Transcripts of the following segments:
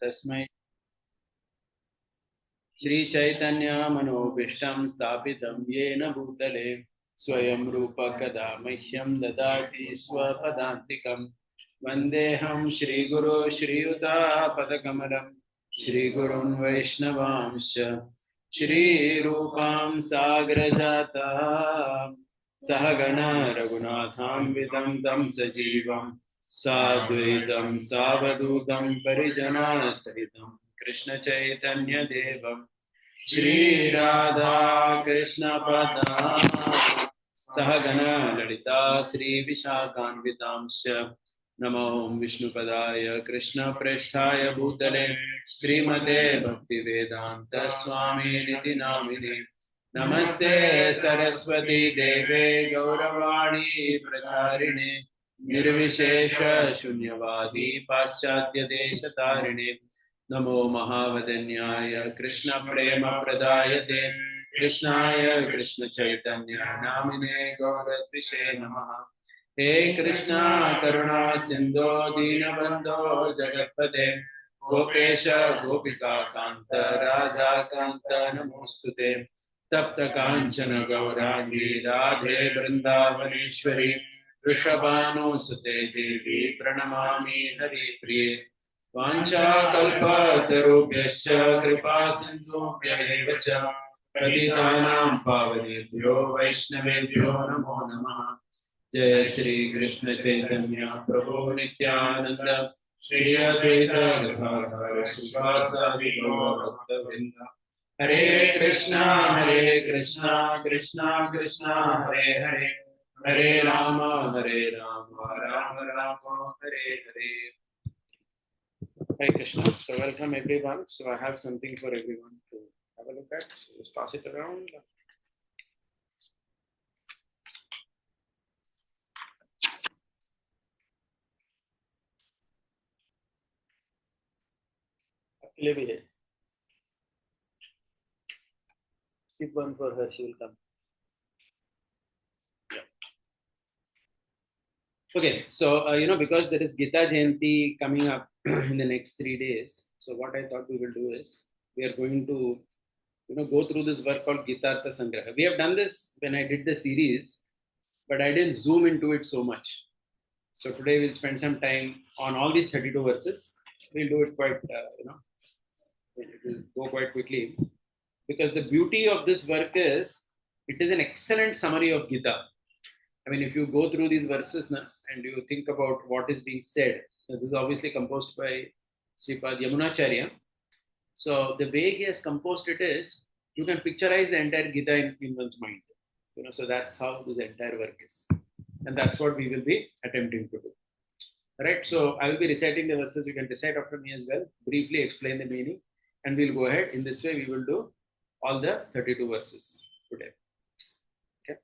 तस्मै श्रीचैतन्य मनोभीष्टं स्थापितं येन भूतले स्वयं रूप कदा मह्यं ददाति स्वपदान्तिकं वन्देऽहं श्रीगुरो श्रीयुतापदकमलं श्रीगुरुन् वैष्णवांश्च श्रीरूपां साग्रजाता सहगणा रघुनाथान्वितं तं सजीवं साद्वैतं सावधूतं परिजनसहितं कृष्ण चैतन्य देवं श्री राधा कृष्ण पदां सहगणा ललिता श्री विशाखान्वितांश्च नमो विष्णुपदाय कृष्ण प्रेष्ठाय भूतले श्रीमते भक्तिवेदांत स्वामिनिति नामिने नमस्ते सरस्वती देवे गौरवाणी प्रचारिणे निर्विशेष शून्यवादी पाश्चात्य देशतारिणे नमो महावदन्याय कृष्ण प्रेम प्रदायते कृष्णाय कृष्ण चैतन्य नामिने गौरद्विषे नमः हे कृष्णा करुणा सिंधो दीनबंधो जगत्पते गोपेश गोपिका कांत राधा कांत नमोस्तुते तप्त कांचन गौरांगी राधे वृंदावनेश्वरी वृषभानुसुते देवी प्रणमामि हरिप्रिये वाञ्छाकल्पतरुभ्यश्च कृपा सिन्धुभ्य एव च पतितानां पावनेभ्यो वैष्णवेभ्यो नमो नमः जय श्री कृष्ण चैतन्य प्रभु नित्यानंद श्री अद्वैत गदाधर श्रीवासादि भक्तवृंद हरे Krishna Krishna Krishna Hare Hare Hare Ram Ram Ram Hare Hare. Hare Krishna. So welcome everyone. So I have something for everyone to have a look at. So let's pass it around. अकेले भी है. Keep one for her. She will come. Yeah. Okay. So because there is Gita Jayanti coming up in the next 3 days. So what I thought we will do is we are going to go through this work called Gitartha Sangraha. We have done this when I did the series, but I didn't zoom into it so much. So today we'll spend some time on all these 32 verses. We'll do it quite, it will go quite quickly. Because the beauty of this work is, it is an excellent summary of Gita. I mean, if you go through these verses now, and you think about what is being said, so this is obviously composed by Sripad Yamunacharya. So the way he has composed it is, you can picturize the entire Gita in one's mind. So that's how this entire work is. And that's what we will be attempting to do. Right? So I will be reciting the verses. You can recite after me as well. Briefly explain the meaning. And we'll go ahead. In this way, we will do all the 32 verses today. Okay?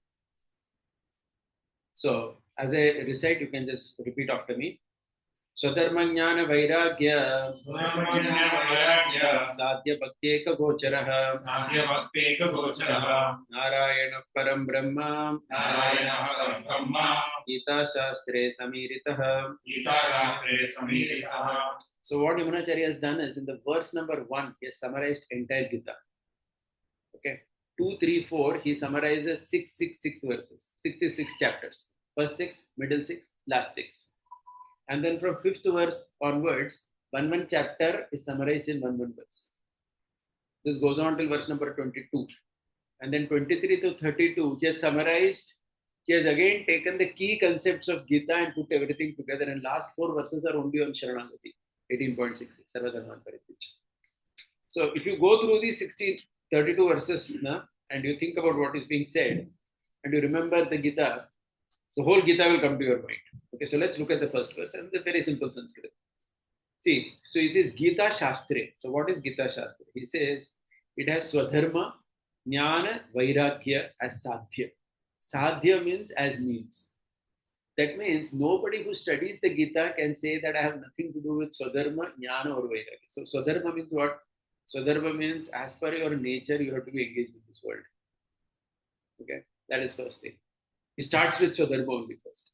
So as I recite, you can just repeat after me. स्वधर्मज्ञान वैराग्य साध्य भक्त्येक गोचरः नारायणः परं ब्रह्म गीता शास्त्रे समीरितः. So what Yamunacharya has done is, in the verse number 1, he has summarized entire Gita. Okay, 2, 3, 4, he summarizes 6 verses, 66 chapters. First 6, middle 6, last 6. And then from 5th verse onwards, one chapter is summarized in one verse. This goes on till verse number 22. And then 23 to 32, he has summarized, he has again taken the key concepts of Gita and put everything together. And last 4 verses are only on Sharanagati, 18.66, Sarvadharman Parityaja. So if you go through these 32 verses and you think about what is being said, and you remember the Gita, the whole Gita will come to your mind. Okay, so let's look at the first verse, and the very simple Sanskrit. See, so he says Gita Shastre. So what is Gita Shastre? He says it has Swadharma, Jnana, Vairagya as Sadhya. Sadhya means as means. That means nobody who studies the Gita can say that I have nothing to do with Swadharma, Jnana or Vairagya. So Swadharma means what? Swadharma means as per your nature, you have to be engaged with this world. Okay, that is first thing. He starts with Swadharma only first.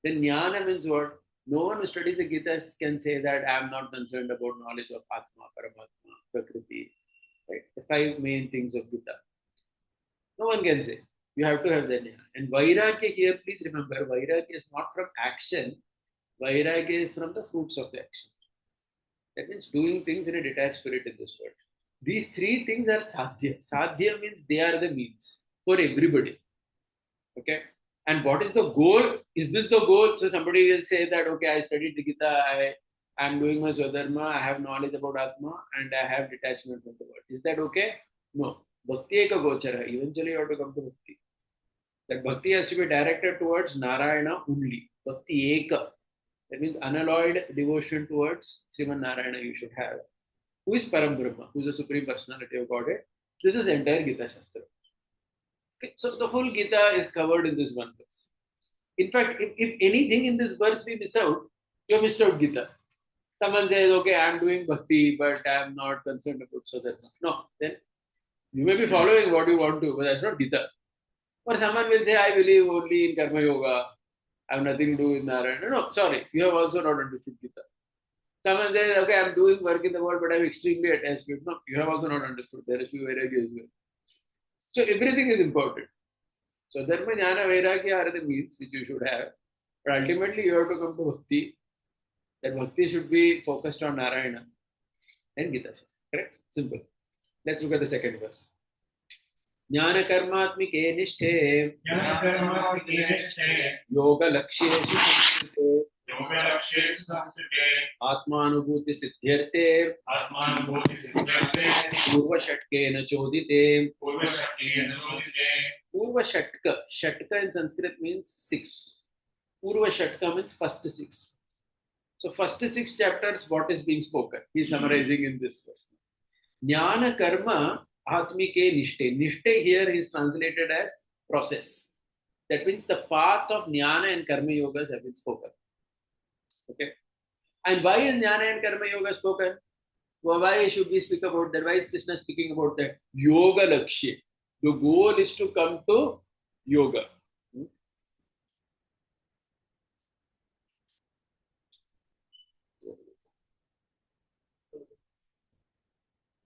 Then Jnana means what? No one who studies the Gita can say that I am not concerned about knowledge of Atma, Paramatma, Prakriti, right? The 5 main things of Gita. No one can say. You have to have that jnana. And Vairagya here, please remember, Vairagya is not from action. Vairagya is from the fruits of the action. That means doing things in a detached spirit in this world. These 3 things are sadhya. Sadhya means they are the means for everybody. Okay. And what is the goal? Is this the goal? So somebody will say that, okay, I studied the Gita, I am doing my Swadharma, I have knowledge about Atma, and I have detachment from the world. Is that okay? No. Bhakti eka gochara. Eventually you have to come to bhakti. That bhakti has to be directed towards Narayana only. Bhakti eka. That means unalloyed devotion towards Sriman Narayana you should have. Who is Param Brahma? Who is the Supreme Personality of Godhead? This is entire Gita Shastra. Okay, so the whole Gita is covered in this one verse. In fact, if anything in this verse we miss out, you have missed out Gita. Someone says, okay, I am doing bhakti, but I am not concerned about Swadharma. No, then you may be following what you want to, but that's not Gita. Or someone will say, I believe only in Karma Yoga. I have nothing to do with Narayana. No, sorry, you have also not understood Gita. Someone says, okay, I'm doing work in the world, but I'm extremely attached to it. No, you have also not understood. There is few vairagya as well. So everything is important. So dharma, jnana, vairagya are the means which you should have. But ultimately you have to come to bhakti. That bhakti should be focused on Narayana and Gita. Correct? Simple. Let's look at the second verse. ज्ञान कर्मात्मिके निष्ठे योग लक्ष्येषु आत्मानुभूति सिद्ध्यर्थे पूर्व षट्केन चोदिते पूर्व षट्क in Sanskrit means 6. Purva Shatka means first 6. So first 6 chapters, what is being spoken? He is summarizing in this verse. Jnana karma atmike nishte. Nishte here is translated as process. That means the path of jnana and karma yogas have been spoken. Okay. And why is jnana and karma yoga spoken? Well, why should we speak about that? Why is Krishna speaking about that? Yoga lakshya. The goal is to come to yoga.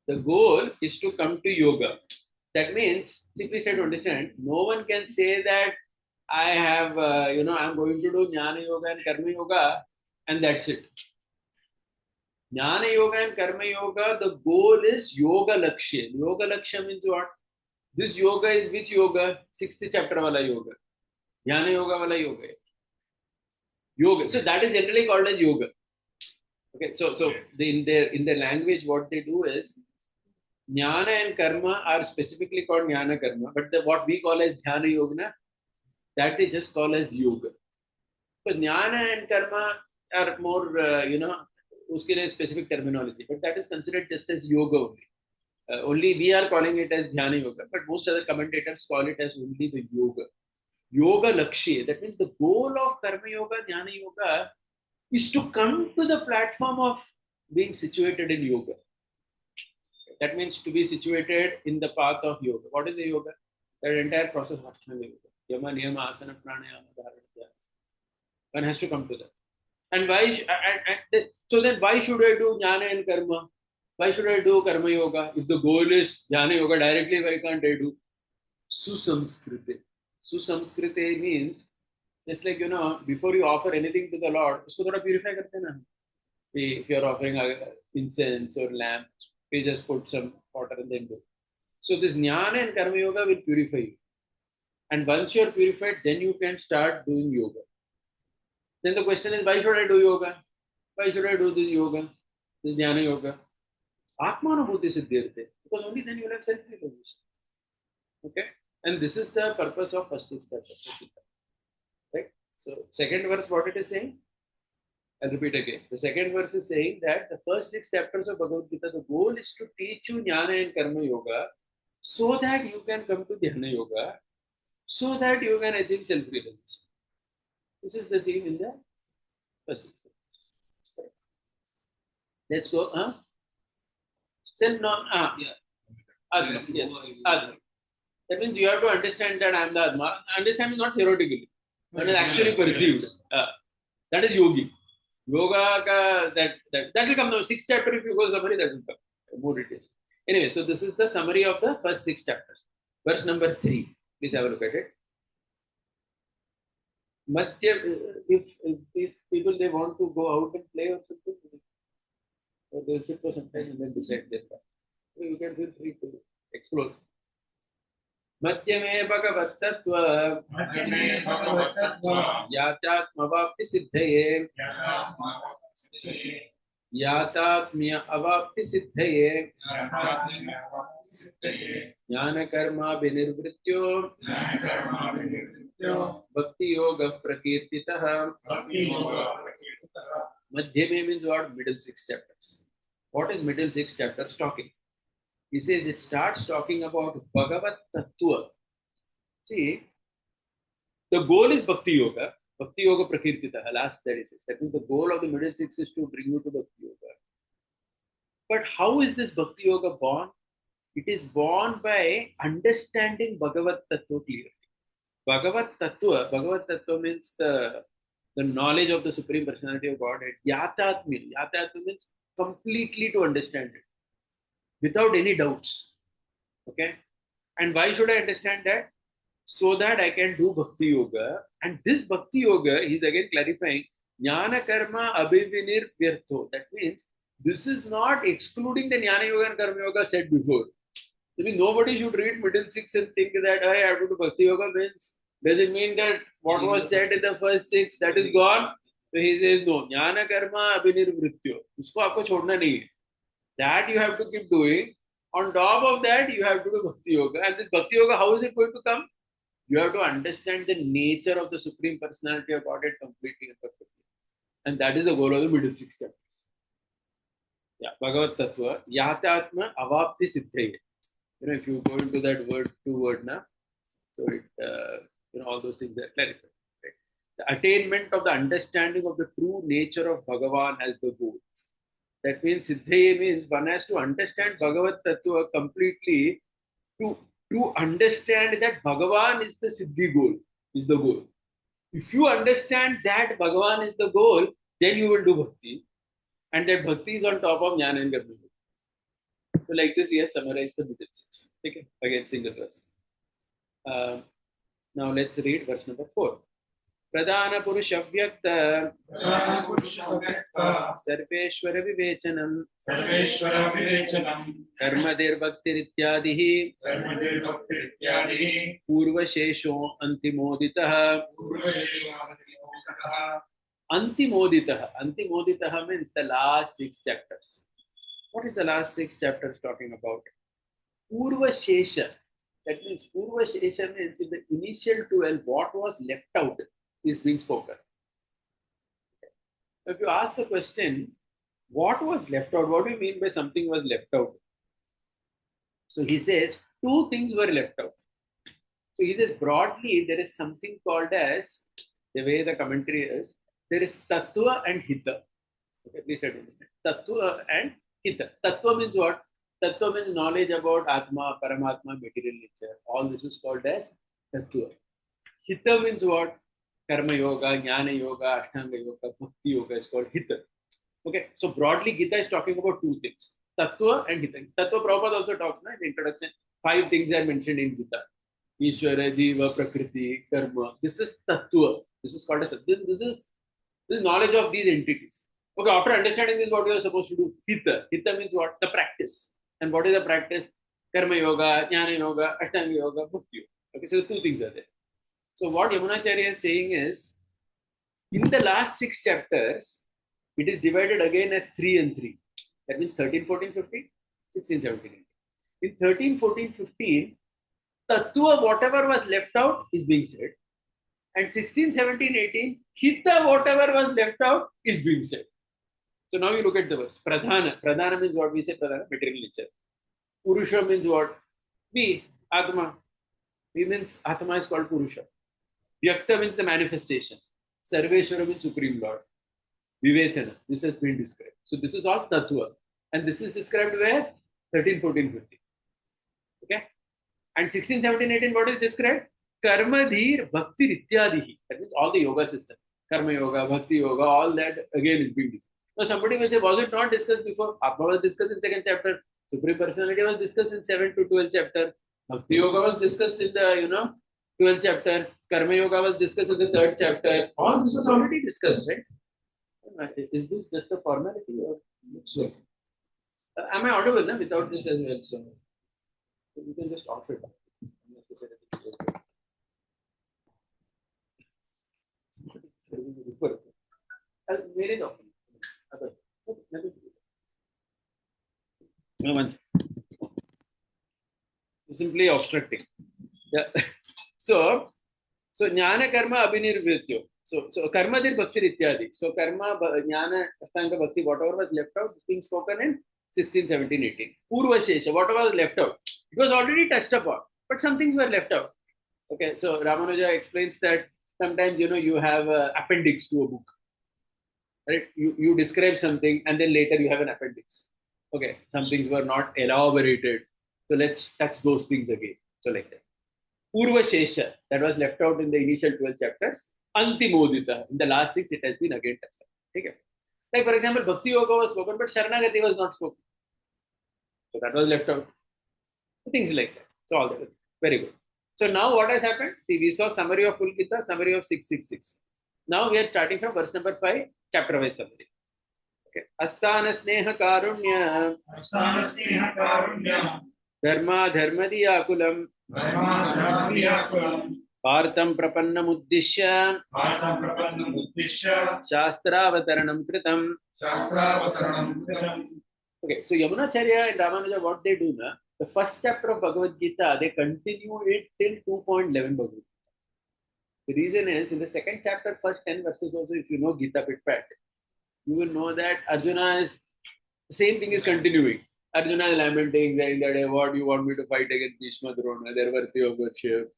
The goal is to come to yoga. That means, simply try to understand, no one can say that I have, I'm going to do jnana yoga and karma yoga and that's it. Jnana yoga and karma yoga, the goal is yoga lakshya. Yoga lakshya means what? This yoga is which yoga? 6th chapter wala yoga. Jnana yoga wala yoga. Yoga. So that is generally called as yoga. Okay, so in their language, what they do is, Jnana and karma are specifically called jnana karma, but what we call as dhyana yoga, that they just call as yoga. Because jnana and karma are more, uske liye specific terminology, but that is considered just as yoga only. Only we are calling it as dhyana yoga, but most other commentators call it as only the yoga. Yoga lakshya, that means the goal of karma yoga, jnana yoga is to come to the platform of being situated in yoga. That means to be situated in the path of yoga. What is the yoga? That entire process of yoga. Yama, niyama, asana, pranayama, dharana. One has to come to that. And why? So then, why should I do jnana and karma? Why should I do karma yoga? If the goal is jnana yoga directly, why can't I do susamskrite? Susamskrite means just like before you offer anything to the Lord, usko thoda purify karte na. If you are offering incense or lamp, we just put some water and then do. So this jnana and karma yoga will purify you. And once you are purified, then you can start doing yoga. Then the question is, why should I do yoga? Why should I do this yoga? This jnana yoga? Atmanubhuti siddhyarthe. Because only then you will have self-realization. Okay? And this is the purpose of first 6 chapters. Right? So second verse, what it is saying? I'll repeat again. The second verse is saying that the first 6 chapters of Bhagavad Gita, the goal is to teach you jnana and karma yoga so that you can come to dhyana yoga, so that you can achieve self-realization. This is the theme in the first 6 chapters. Let's go. Yeah. Atma. Yes. Atma. That means you have to understand that I am the Atma. Understand is not theoretically. That is actually perceived. That is yogi. Yoga that will come now. 6th chapter, if you go summary, that will come. More details. Anyway, so this is the summary of the first 6 chapters. Verse number 3. Please have a look at it. If these people they want to go out and play or something, or they'll sit for some time and then decide their path. So you can feel free to explore. मध्यमे भगवत्तत्व यातात्मवाप्ति सिद्धये यातात्म्य अवाप्ति सिद्धये ज्ञानकर्माभिनिर्वृत्यो भक्ति योग प्रकीर्तितः मध्यमे means what? Middle 6 chapters. What is middle 6 chapters talking? He says it starts talking about Bhagavat Tattva. See, the goal is Bhakti Yoga Prakirtita, last 36. That means the goal of the middle 6 is to bring you to Bhakti Yoga. But how is this Bhakti Yoga born? It is born by understanding Bhagavat Tattva clearly. Bhagavat Tattva means the knowledge of the Supreme Personality of Godhead. Yatatma means completely to understand it, without any doubts. Okay? And why should I understand that? So that I can do Bhakti Yoga. And this Bhakti Yoga, he's again clarifying, Jnana Karma Abhivinir Vyartho. That means this is not excluding the Jnana Yoga and Karma Yoga said before. I mean, nobody should read middle 6 and think that I have to do Bhakti Yoga means, does it mean that what was said in the first 6, that is gone? So he says, no, Jnana Karma Abhinir Vrityo. Usko aapko chodna nahi hai. That you have to keep doing. On top of that, you have to do Bhakti Yoga. And this Bhakti Yoga, how is it going to come? You have to understand the nature of the Supreme Personality of Godhead completely and perfectly. And that is the goal of the middle 6 chapters. Yeah, Bhagavat Tattva, Yatatma Avapti Siddhaya. If you go into that word, 2 word now, so it, all those things are clarified. Right? The attainment of the understanding of the true nature of Bhagavan as the goal. That means Siddhaya means one has to understand Bhagavat Tattva completely to understand that Bhagavan is the Siddhi goal, is the goal. If you understand that Bhagavan is the goal, then you will do Bhakti. And that Bhakti is on top of Jnana and Karma. So like this, he has summarized the middle 6. Okay, again single verse. Now let's read verse number 4. Pradhana Purusha Vyakta Sarveshwara Vivechanam Karmadir Bhakti Rityadihi Purva Shesho Antimoditaha Antimoditaha means the last 6 chapters. What is the last 6 chapters talking about? Purva Shesha. That means Purva Shesha means in the initial 12, what was left out is being spoken. If you ask the question, what was left out? What do you mean by something was left out? So he says, 2 things were left out. So he says, broadly, there is something called as, the way the commentary is, there is Tattva and Hita. Okay, please try to understand. Tattva and Hita. Tattva means what? Tattva means knowledge about Atma, Paramatma, material nature. All this is called as Tattva. Hita means what? Karma Yoga, Jnana Yoga, Ashtanga Yoga, Bhakti Yoga is called Hita. Okay, so broadly Gita is talking about 2 things. Tattva and Hita. Tattva Prabhupada also talks in the introduction. 5 things are mentioned in Gita. Ishvara, Jiva, Prakriti, Karma. This is Tattva. This is called as Tattva. This is knowledge of these entities. Okay, after understanding this, what you are supposed to do? Hita. Hita means what? The practice. And what is the practice? Karma Yoga, Jnana Yoga, Ashtanga Yoga, Bhakti Yoga. Okay, so 2 things are there. So what Yamunacharya is saying is, in the last 6 chapters, it is divided again as 3 and 3. That means 13, 14, 15, 16, 17, 18. In 13, 14, 15, Tattva, whatever was left out is being said. And 16, 17, 18, Hita, whatever was left out is being said. So now you look at the verse. Pradhana. Pradhana means what we say, Pradhana, material nature. Purusha means what? We, Atma. We means Atma is called Purusha. Vyakta means the manifestation. Sarveshwara means Supreme Lord. Vivechana. This has been described. So this is all Tattva. And this is described where? 13, 14, 15. Okay? And 16, 17, 18, what is described? Karma Dhir Bhakti Rityadihi. That means all the yoga system. Karma Yoga, Bhakti Yoga, all that again is being discussed. So somebody may say, was it not discussed before? Atma was discussed in second chapter. Supreme Personality was discussed in 7 to 12 chapter. Bhakti Yoga was discussed in the 12th chapter. Karma Yoga was discussed in the 3rd chapter. All this was already discussed, right? Is this just a formality or looks like? Am I audible without this as well? So you can just off it. Very often. No, once. Simply obstructing. Yeah. So jnana karma abhinirvrityo. So karma dir bhakti ityadi. So karma, jnana, astanga bhakti, whatever was left out is being spoken in 16, 17, 18. Purva shesha, whatever was left out. It was already touched upon, but some things were left out. Okay, so Ramanuja explains that sometimes you have an appendix to a book. Right? You describe something and then later you have an appendix. Okay, some things were not elaborated. So let's touch those things again. So like that. Purva Shesha, that was left out in the initial 12 chapters. Antimodita, in the last 6, it has been again touched. Okay. Like for example, Bhakti Yoga was spoken, but Sharanagati was not spoken. So that was left out. Things like that. So all that. Very good. So now what has happened? See, we saw summary of full Gita, summary of 666. Now we are starting from verse number 5, chapter wise summary. Okay. Asthana Sneha Karunya. Asthana Sneha Karunya. Dharma Dharmadiyakulam. Dharma Dharmadiyakulam. Partam Prapannamuddishya. Partam Prapannamuddishya. Shastravasaranam Kritam. Shastravasaranam Kritam. Okay, so Yamunacharya and Ramanuja, what they do now, the first chapter of Bhagavad Gita, they continue it till 2.11 Bhagavad Gita. The reason is, in the second chapter, first 10 verses also, if you know Gita Pitpat, you will know that Arjuna is, the same thing is continuing. Arjuna is lamenting, saying that, hey, what you want me to fight against Bhishma Drona, their worthy of worship,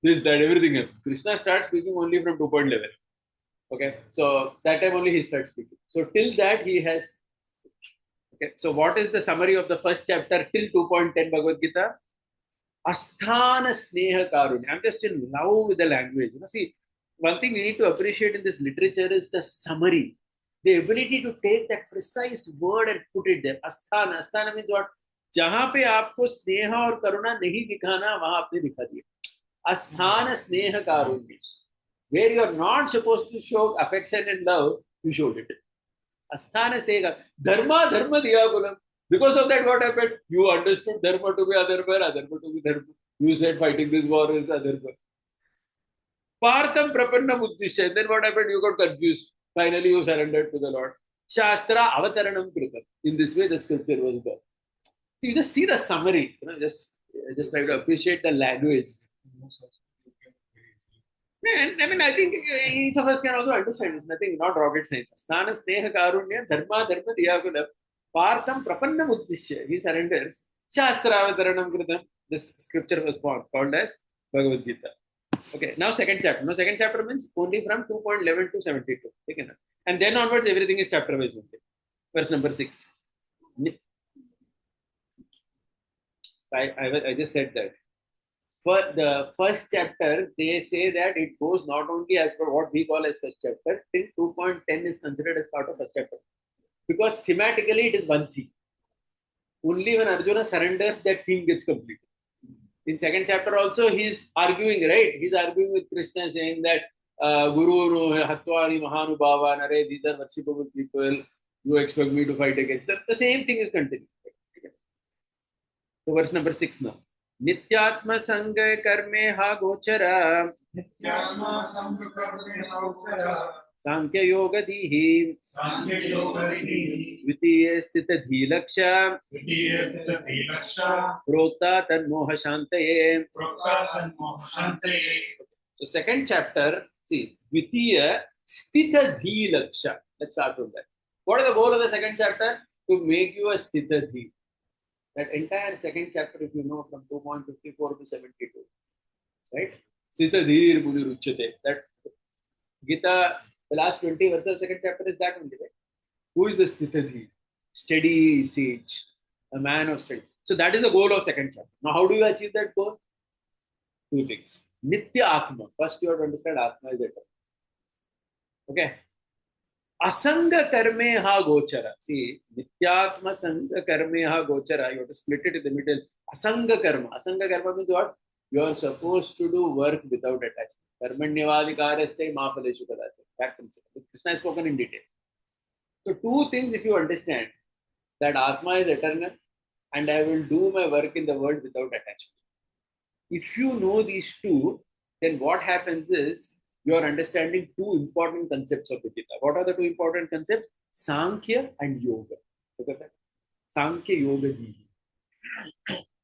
this, that, everything else. Krishna starts speaking only from 2.11. Okay, so that time only he starts speaking. So till that he has. Okay, so what is the summary of the first chapter till 2.10 Bhagavad Gita? Asthana Sneha Karunya. I'm just in love with the language. See, one thing we need to appreciate in this literature is the summary. The ability to take that precise word and put it there. Asthana. Asthana means what? जहां पे आपको स्नेह और करुणा नहीं दिखाना वहां आपने दिखा दिया. Asthana Sneha Karunya. Where you are not supposed to show affection and love, you showed it. Asthana Sneha. Dharma Diyakulam. Because of that, what happened? You understood dharma to be adharma, adharma to be dharma. You said fighting this war is adharma. Partham Prapannamuddishya. Then what happened? You got confused. Finally, you surrendered to the Lord. Shastra Avataranam Kritam. In this way, the scripture was done. So you just see the summary. Just try to appreciate the language. And I mean, I think each of us can also understand. It's nothing, not rocket science. Sthana Sneha Karunya Dharma Diyakulam. Partham Prapannamuddishya. He surrenders. Shastra Avataranam Kritam. This scripture was called as Bhagavad Gita. Okay, now second chapter. Now second chapter means only from 2.11 to 72. Okay, and then onwards everything is chapter wise. Okay. Verse number 6. I just said that. For the first chapter, they say that it goes not only as per what we call as first chapter, till 2.10 is considered as part of first chapter. Because thematically it is one theme. Only when Arjuna surrenders, that theme gets completed. In second chapter also, he's arguing, right? He's arguing with Krishna, saying that Guru Hatvani Mahanubhava Nare, these are worshipable people. You expect me to fight against them. The same thing is continuing. So verse number 6 now. Nityatma Sangha Karme Ha Gochara. Nityatma Sangha Karme Ha Gochara. Sankhya Yoga Dihi. Sankhya Yoga Dihi. Vitiya Sthita Dhilaksha. Vitiya Sthita Dhilaksha. Prokta Tanmoha Shantaye. Prokta Tanmoha Shantaye. So second chapter, see, Vitiya Sthita Dhilaksha. Let's start from that. What is the goal of the second chapter? To make you a Sthita Dhi. That entire second chapter, if you know, from 2.54 to 72. Right? Sthita Dhir Muni Ruchyate. That Gita, the last 20 verses of second chapter is that only, right? Who is the Sthitadhi? Steady sage, a man of steady. So that is the goal of second chapter. Now, how do you achieve that goal? Two things. Nitya Atma. First, you have to understand Atma is eternal. 2. Sankhya Yoga Dihi. Vitiya Sthita Dhilaksha. Prokta Tanmoha Shantaye. Sankhya Yoga Dihi. Vitiya Sthita Dhilaksha. Prokta Tanmoha Shantaye. So second chapter, see, Nitya Atma. First, you have to understand Atma is eternal. Okay. Asanga karmeha gochara. See, nityatma sanga karmeha gochara. You have to split it in the middle. Asanga karma. Asanga karma means what? You are supposed to do work without attachment. Karmanyavadikaraste mapaleshu kadacham. That concept. Krishna has spoken in detail. So two things if you understand, that Atma is eternal and I will do my work in the world without attachment. If you know these two, then what happens is you are understanding two important concepts of the Gita. What are the two important concepts? Sankhya and Yoga. Look at that. Sankhya, Yoga, Dihi.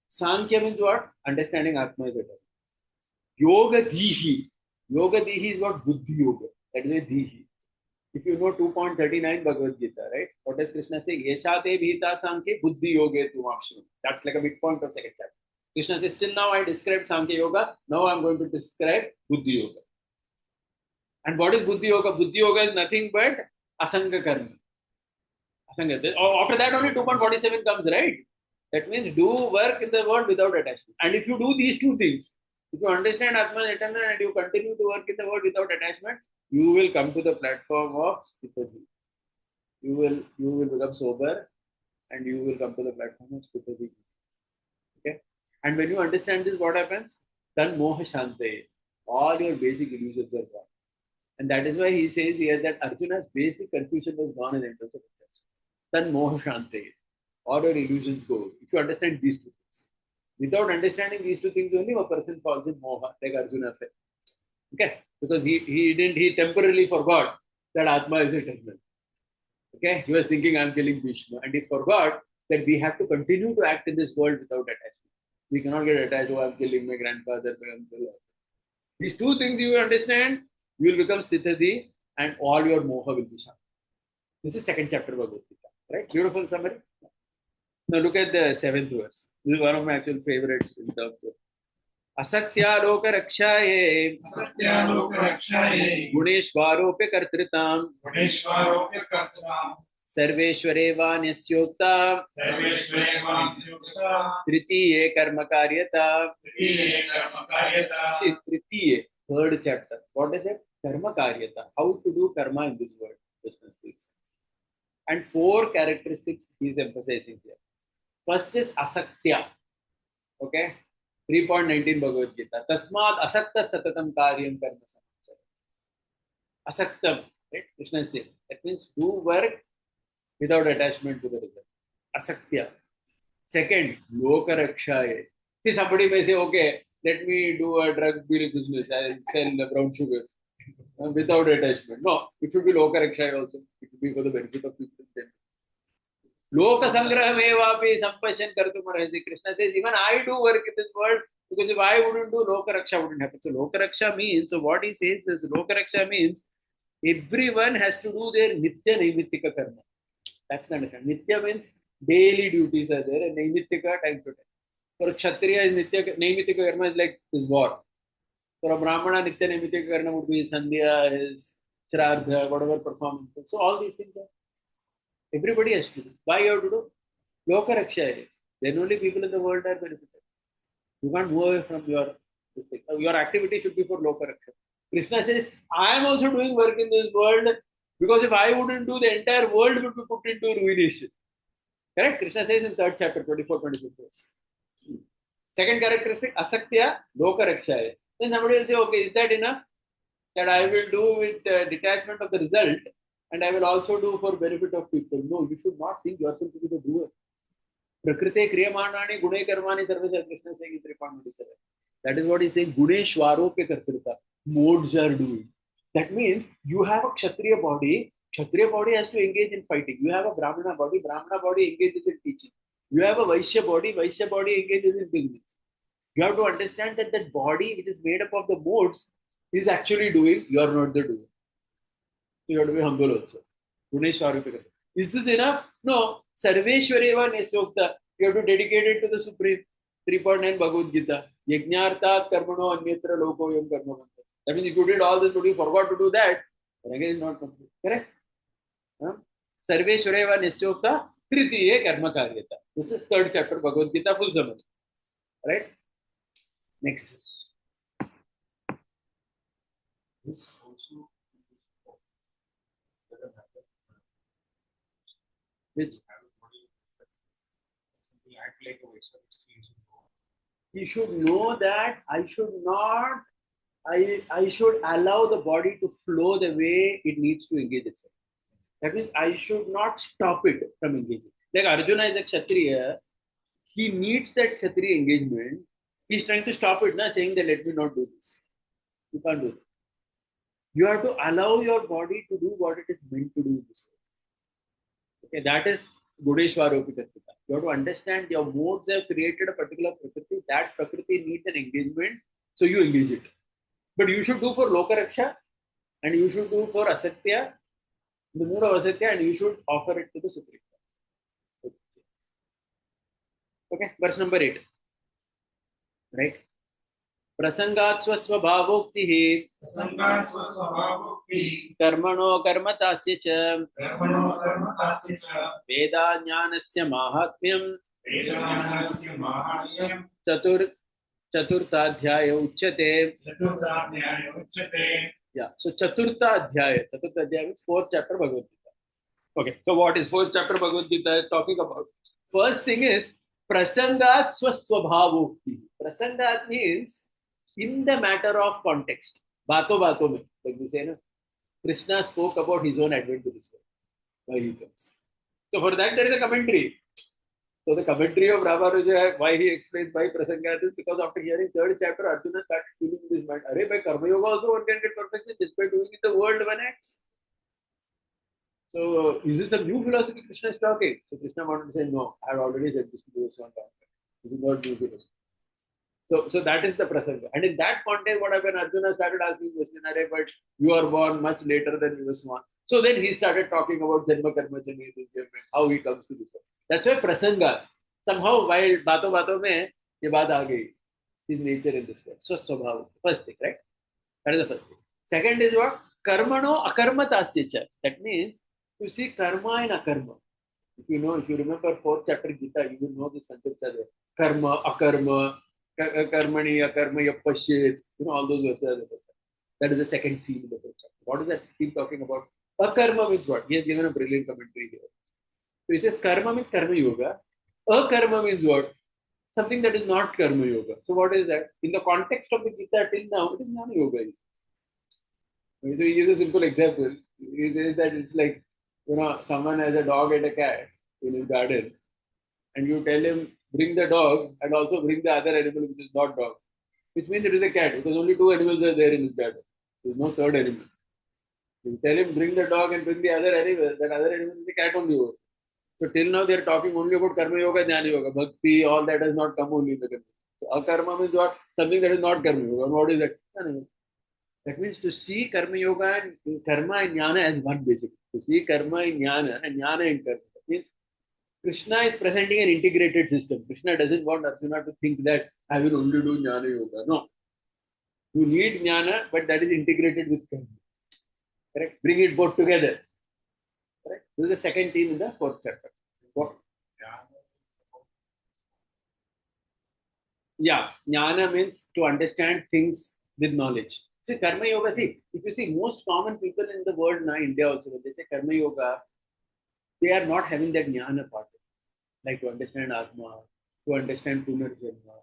Sankhya means what? Understanding Atma is eternal. Yoga, Dihi. Yoga, Dihi is what? Buddhi Yoga. That is Dihi. If you know 2.39 Bhagavad Gita, right? What does Krishna say? Yeshate Bhita Sankhya Buddhi Yoga Tumamshram. That's like a midpoint of second chapter. Krishna says, till now I described Sankhya Yoga. Now I'm going to describe Buddhi Yoga. And what is Buddhi Yoga? Buddhi Yoga is nothing but Asanga Karma. Asanga. After that only 2.47 comes, right? That means do work in the world without attachment. And if you do these two things, if you understand Atma is eternal and you continue to work in the world without attachment, you will come to the platform of Sthitati. You will become sober and you will come to the platform of Sthitati. Okay? And when you understand this, what happens? Tan moha shante. All your basic illusions are gone. And that is why he says here that Arjuna's basic confusion was gone in terms of attachment. Tan moha shante. All your illusions go. If you understand these two things. Without understanding these two things only, a person falls in moha, like Arjuna said. Okay? Because he temporarily forgot that Atma is eternal. Okay? He was thinking, I'm killing Bhishma. And he forgot that we have to continue to act in this world without attachment. We cannot get attached, oh, I'm killing my grandfather, my uncle. These two things you understand, you will become Sthitati and all your moha will be shanti. This is second chapter of Bhagavad Gita. Right? Beautiful summary. Now look at the seventh verse. This is one of my actual favorites in terms of असत्यालोक रक्षाये असत्यालोक रक्षायै गुणेश्वरोप्य कर्तृताम् गुणेश्वरोऽप्य कर्तृताम् सर्वेश्वरेवान्यस्योक्ता सर्वेश्वरेवांस्योक्ता तृतीये कर्म कार्यता. तृतीये कर्मकार्यता. See, तृतीये, third chapter. What is it? Karma karyata. How to do karma in this world. Krishna speaks. And four characteristics he is emphasizing here. First is asaktya. Okay? 3.19 Bhagavad Gita. Tasmad asakta satatam karyam karma samachara. Asaktam. Right? Krishna is saying. That means do work without attachment to the result. Asaktya. Second, loka rakshaya. See, somebody may say, okay, let me do a drug deal business. I'll sell brown sugar without attachment. No, it should be loka rakshaya also. It should be for the benefit of people. Loka Sangraha mevapi sampashan kartum arhasi. Krishna says, even I do work in this world because if I wouldn't do Loka Raksha wouldn't happen. So Loka Raksha means, so what he says is Loka Raksha means everyone has to do their Nitya Naimittika karma. That's the understanding. Nitya means daily duties are there and Naimittika time to time. For a Kshatriya, is Nitya Naimittika karma is like his war. For a Brahmana, Nitya Naimittika karma would be his Sandhya, his Shraddha, whatever performance. So all these things are. Everybody has to do. Why you have to do? Loka Raksha. Then only people in the world are benefited. You can't move away from your this thing. Your activity should be for Loka Raksha. Krishna says, I am also doing work in this world because if I wouldn't do, the entire world would be put into ruination. Correct? Krishna says in third chapter, 24-25 verse. Second characteristic, asaktya, loka rakshaya. Then somebody will say, okay, is that enough? That I will do with detachment of the result and I will also do for benefit of people. No, you should not think yourself to be the doer. Prakrite kriyamanani gune karmani sarvasya. Krishna saying in 3.27. That is what he is saying. Guneshwaropya kartrita. Modes are doing. That means you have a Kshatriya body. Kshatriya body has to engage in fighting. You have a Brahmana body. Brahmana body engages in teaching. You have a Vaishya body. Vaishya body engages in business. You have to understand that that body, which is made up of the modes, is actually doing. You are not the doer. So you have to be humble also. Guneshwaropya. Is this enough? No. Sarveshwareva Nesyokta. You have to dedicate it to the Supreme. 3.9 Bhagavad Gita. Yajnartat karmano anyatra loko yam karma banta. That means if you did all this, but you forgot to do that, then again it's not complete. Correct? Sarveshwareva Nesyokta Tritiye karma karyata. This is third chapter Bhagavad Gita, full summary. Right? Next. This also. Which act like a Vaishnava stream should go. he should know that I should not, I should allow the body to flow the way it needs to engage itself. That means I should not stop it from engaging. Like Arjuna is a Kshatriya, he needs that Kshatriya engagement. He's trying to stop it, saying that let me not do this. You can't do it. You have to allow your body to do what it is meant to do in this world. Okay, that is Gudeshwaropi Kartika. You have to understand your modes have created a particular prakriti. That prakriti needs an engagement, so you engage it. But you should do for Lokaraksha and you should do for Asatya, the mood of Asatya, and you should offer it to the Supreme. Okay, verse number 8. Right? Prasangat swasvabhavoktihi Sangraha swasvabhavokti कर्मणो कर्मतास्य च karmano karmatasya cha वेदा ज्ञानस्य माहात्म्यं vedanasya mahatyam चतुर्थाध्याय उच्यते. chaturthadhyaya uchyate. Yeah, so Chaturtha Adhyaya means fourth chapter Bhagavad Gita. Okay, so what is fourth chapter Bhagavad Gita talking about? First thing is Prasangat Swasvabhavokti. Prasangat means in the matter of context. Bato mein, like we say, no? Krishna spoke about his own advent to this world. Why he comes. So for that there is a commentary. So the commentary of Ramanuja, why he explains why Prasangat is because after hearing third chapter, Arjuna started feeling in his mind, by Karma Yoga also one can get perfection despite doing it the world one acts. So is this a new philosophy Krishna is talking? So Krishna wanted to say, no, I have already said this to this one time. This is not new philosophy. So that is the Prasanga. And in that context, what happened? Arjuna started asking question, but you are born much later than Vivaswan. So then he started talking about Janma Karma Chani, how he comes to this world. That's why Prasanga. Somehow, while bato mein, ye baat aa gayi. His nature in this world. So Swabhav. First thing, right? That is the first thing. Second is what? Karmano akarmatasya cha. That means you see karma and akarma. If you remember fourth chapter Gita, you will know this concepts are there. Karma, akarma, karmani, akarma, yapashit. All those verses are there. That is the second theme in the fourth chapter. What is that theme talking about? Akarma means what? He has given a brilliant commentary here. So he says karma means karma yoga. Akarma means what? Something that is not karma yoga. So what is that? In the context of the Gita till now, it is jnana yoga. So he gives a simple example. He says that it's like, someone has a dog and a cat in his garden, and you tell him, bring the dog and also bring the other animal which is not dog. Which means it is a cat because only two animals are there in his garden. There is no third animal. You tell him, bring the dog and bring the other animal, that other animal is the cat only. So till now they are talking only about karma yoga, jnana yoga, bhakti, all that has not come only in the karma. So akarma means what? Something that is not karma yoga. And what is that? That means to see karma yoga and karma and jnana as one basically. To see karma in jnana and jnana in karma. That means Krishna is presenting an integrated system. Krishna doesn't want Arjuna to think that I will only do jnana yoga. No. You need jnana, but that is integrated with karma. Correct? Bring it both together. Correct? This is the second theme in the fourth chapter. What? Yeah, jnana means to understand things with knowledge. See, karma yoga, if you see most common people in the world now, India also, when they say karma yoga, they are not having that jnana part. Like to understand Atma, to understand Punarjanma,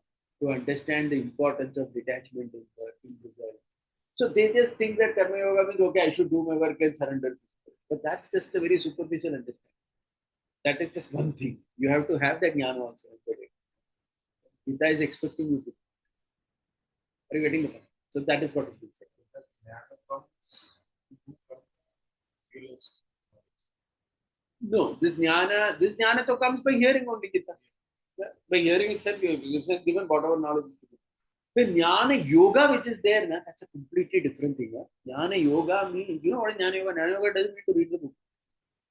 to understand the importance of detachment in result. So they just think that karma yoga means, okay, I should do my work and surrender. But that's just a very superficial understanding. That is just one thing. You have to have that jnana also. Gita is expecting you to. Are you getting the point? So that is what is being said. No, this jnana to comes by hearing only Gita. By hearing itself, you have given whatever knowledge. The jnana yoga which is there, that's a completely different thing. Jnana yoga means, you know what is jnana yoga? Jnana yoga doesn't need to read the book.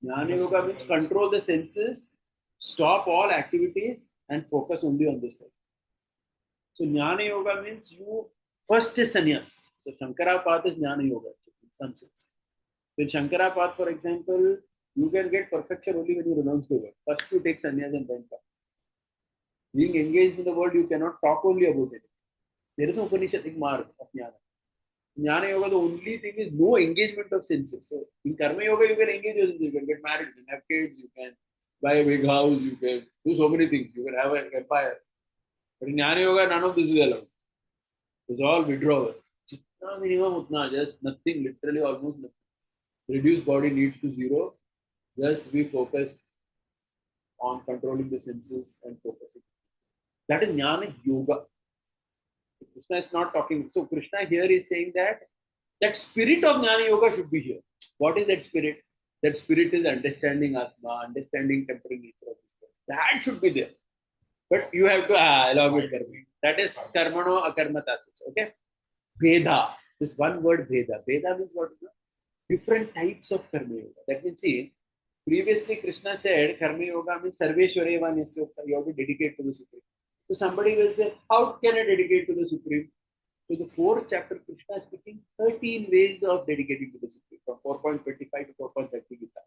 Jnana yoga means control the senses, stop all activities, and focus only on this side. So jnana yoga means you first is sannyas. So Shankara path is jnana yoga in some sense. So in Shankara path, for example, you can get perfection only when you renounce the world. First you take sannyas and then path. Being engaged in the world, you cannot talk only about it. There is no Upanishadic mark of jnana. Jnana yoga, the only thing is no engagement of senses. So in karma yoga, you can engage your senses, you can get married, you can have kids, you can buy a big house, you can do so many things. You can have an empire. But in Jnana Yoga, none of this is allowed. It's all withdrawal. Jitna minimum utna, just nothing, literally almost nothing. Reduce body needs to zero. Just be focused on controlling the senses and focusing. That is Jnana Yoga. Krishna is not talking. So Krishna here is saying that spirit of Jnana Yoga should be here. What is that spirit? That spirit is understanding Atma, understanding temporary nature of this world. That should be there. But you have to elaborate karma. That is karmano akarmata. Okay? Veda. This one word Veda. Veda means what? Different types of karma yoga. That means, see, previously Krishna said karma yoga means sarveshwareva nisyokta. You have to dedicate to the Supreme. So somebody will say, how can I dedicate to the Supreme? So the fourth chapter, Krishna is speaking 13 ways of dedicating to the Supreme, from 4.25 to 4.30 Gita.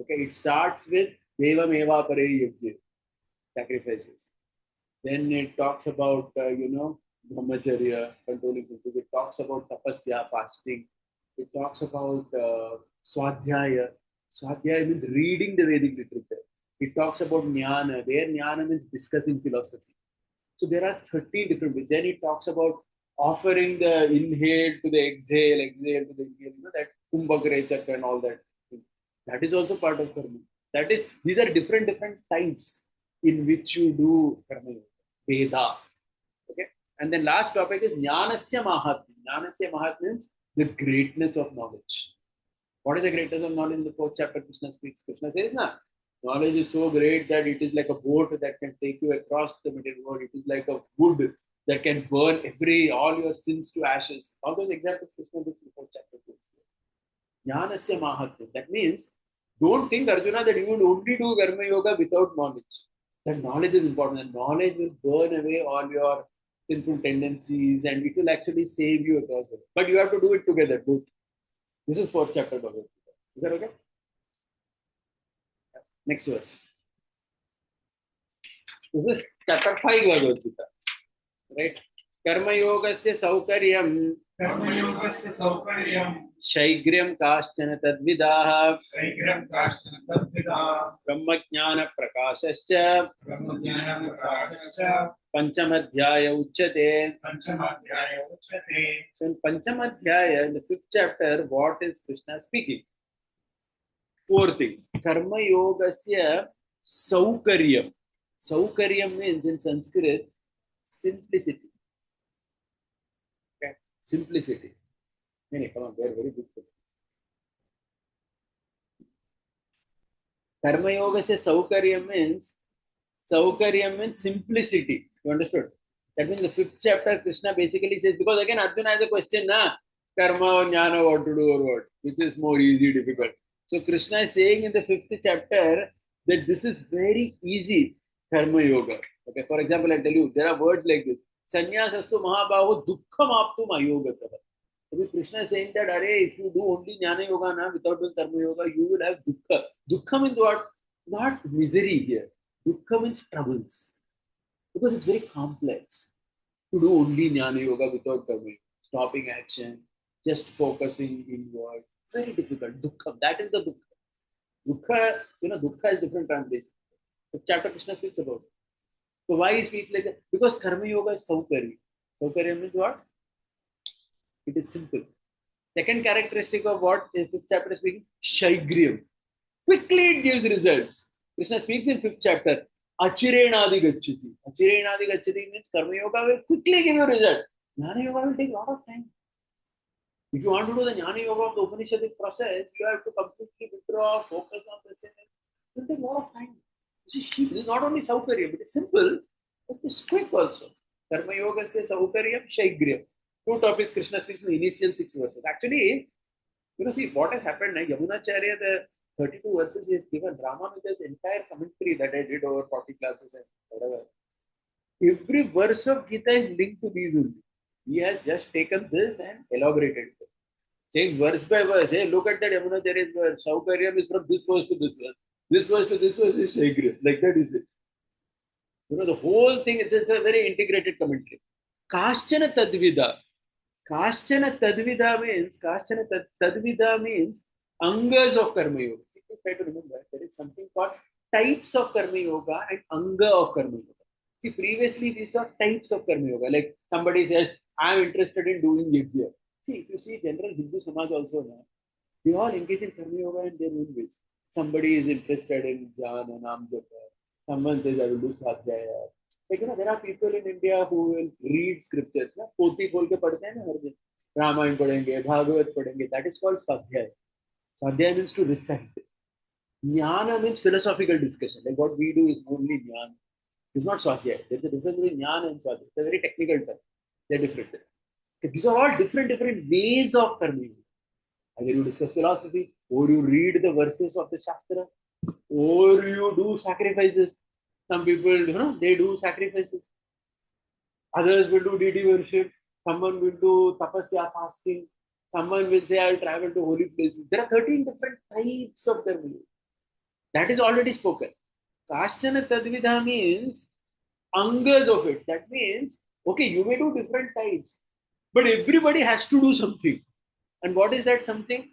Okay, it starts with Devam Eva Pare Yajna, sacrifices. Then it talks about, Brahmacharya, controlling people. It talks about tapasya, fasting. It talks about Swadhyaya. Swadhyaya means reading the Vedic literature. It talks about Jnana. There, Jnana means discussing philosophy. So there are 30 different ways. Then it talks about offering the inhale to the exhale, exhale to the inhale, that Kumbhakarechak and all that. That is also part of karma. That is, these are different types in which you do karma yoga. Veda. Okay. And then last topic is Jnanasya Mahatmya. Jnanasya Mahatmya means the greatness of knowledge. What is the greatness of knowledge? In the fourth chapter, Krishna speaks. Krishna says, knowledge is so great that it is like a boat that can take you across the material world. It is like a wood that can burn all your sins to ashes. All those examples Krishna gives in the fourth chapter. Jnanasya Mahatmya. That means, don't think, Arjuna, that you will only do karma yoga without knowledge. That knowledge is important. And knowledge will burn away all your sinful tendencies and it will actually save you across it. But you have to do it together, both. This is fourth chapter of Bhagavad Gita. Is that okay? Next verse. This is chapter 5 Bhagavad Gita. Right? Karma yogasya saukaryam. Karma yogasya saukaryam. Shaigryam kaschana tadvidaha. Shaigryam kaschana tadvidaha. Brahmajnana prakashascha. Brahmajnana prakashascha. Panchamadhyaya uchyate. Panchamadhyaya uchyate. So in Panchamadhyaya, in the 5th chapter, what is Krishna speaking? 4 things. Karma yogasya saukaryam. Saukaryam means in Sanskrit simplicity. Okay, simplicity. Come on, they're very good. Karma yogasya saukaryam means simplicity. You understood? That means the 5th chapter, Krishna basically says, because again Arjuna has a question, karma or jnana, what to do or what, which is more easy, difficult. So Krishna is saying in the 5th chapter that this is very easy, karma yoga. Okay, for example, I'll tell you, there are words like this. Sanyasastu mahabaho dukkham aptum ayogatah. So Krishna is saying that, if you do only jnana yoga without doing karma yoga, you will have dukkha. Dukkha means what? Not misery here. Dukkha means troubles. Because it's very complex to do only jnana yoga without karma yoga. Stopping action, just focusing inward. Very difficult. Dukkha. That is the dukkha. Dukkha, dukkha is different translation. The chapter Krishna speaks about it. So why he speaks like that? Because karma yoga is saukarya. Saukarya means what? It is simple. Second characteristic of what is 5th chapter is speaking? Shaigryam. Quickly it gives results. Krishna speaks in 5th chapter. Achirenadi gacchati. Achirenadi gacchati means karma yoga will quickly give you result. Jnana yoga will take a lot of time. If you want to do the Jnana Yoga of the Upanishadic process, you have to completely withdraw, focus on the sin. It will take a lot of time. This is not only Saukarya, but it's simple, but it's quick also. Karma Yoga says Saukaryam, Shaigryam. 2 topics Krishna speaks in the initial 6 verses. Actually, see what has happened now. Yamunacharya, the 32 verses he has given, Ramanuja's entire commentary that I did over 40 classes and whatever. Every verse of Gita is linked to these only. He has just taken this and elaborated it. Saying verse by verse, hey, look at that Yamunacharya's verse. Saukaryam is from this verse to this verse. This verse to this verse is Shaigryam. Like that is it. The whole thing, it's a very integrated commentary. Kaschana Tadvida. Kaschana Tadvida means angas of Karma Yoga. Please try to remember there is something called types of Karma Yoga and Anga of Karma Yoga. See, previously we saw types of Karma Yoga. Like somebody says, I'm interested in doing Yajna. See, if you see general Hindu Samaj also now, they all engage in Karma Yoga in their own ways. Somebody is interested in Jnana, Nam Japa. Someone says, I will do Sadhyaya. Like, there are people in India who will read scriptures. Na? Poti bol ke padhte hain na har din. Ramayana padhenge, Bhagavad padhenge. That is called Sadhyaya. Sadhyaya means to recite. Jnana means philosophical discussion. Like what we do is only Jnana. It's not Swadhyaya. There's a difference between Jnana and Swadhyaya. It's a very technical term. They're different. Okay, these are all different ways of karma. Either you discuss philosophy, or you read the verses of the Shastra, or you do sacrifices. Some people, they do sacrifices. Others will do deity worship. Someone will do tapasya, fasting. Someone will say, I'll travel to holy places. There are 13 different types of karma. That is already spoken. Kaschana Tadvidha means angas of it. That means, okay, you may do different types, but everybody has to do something. And what is that something?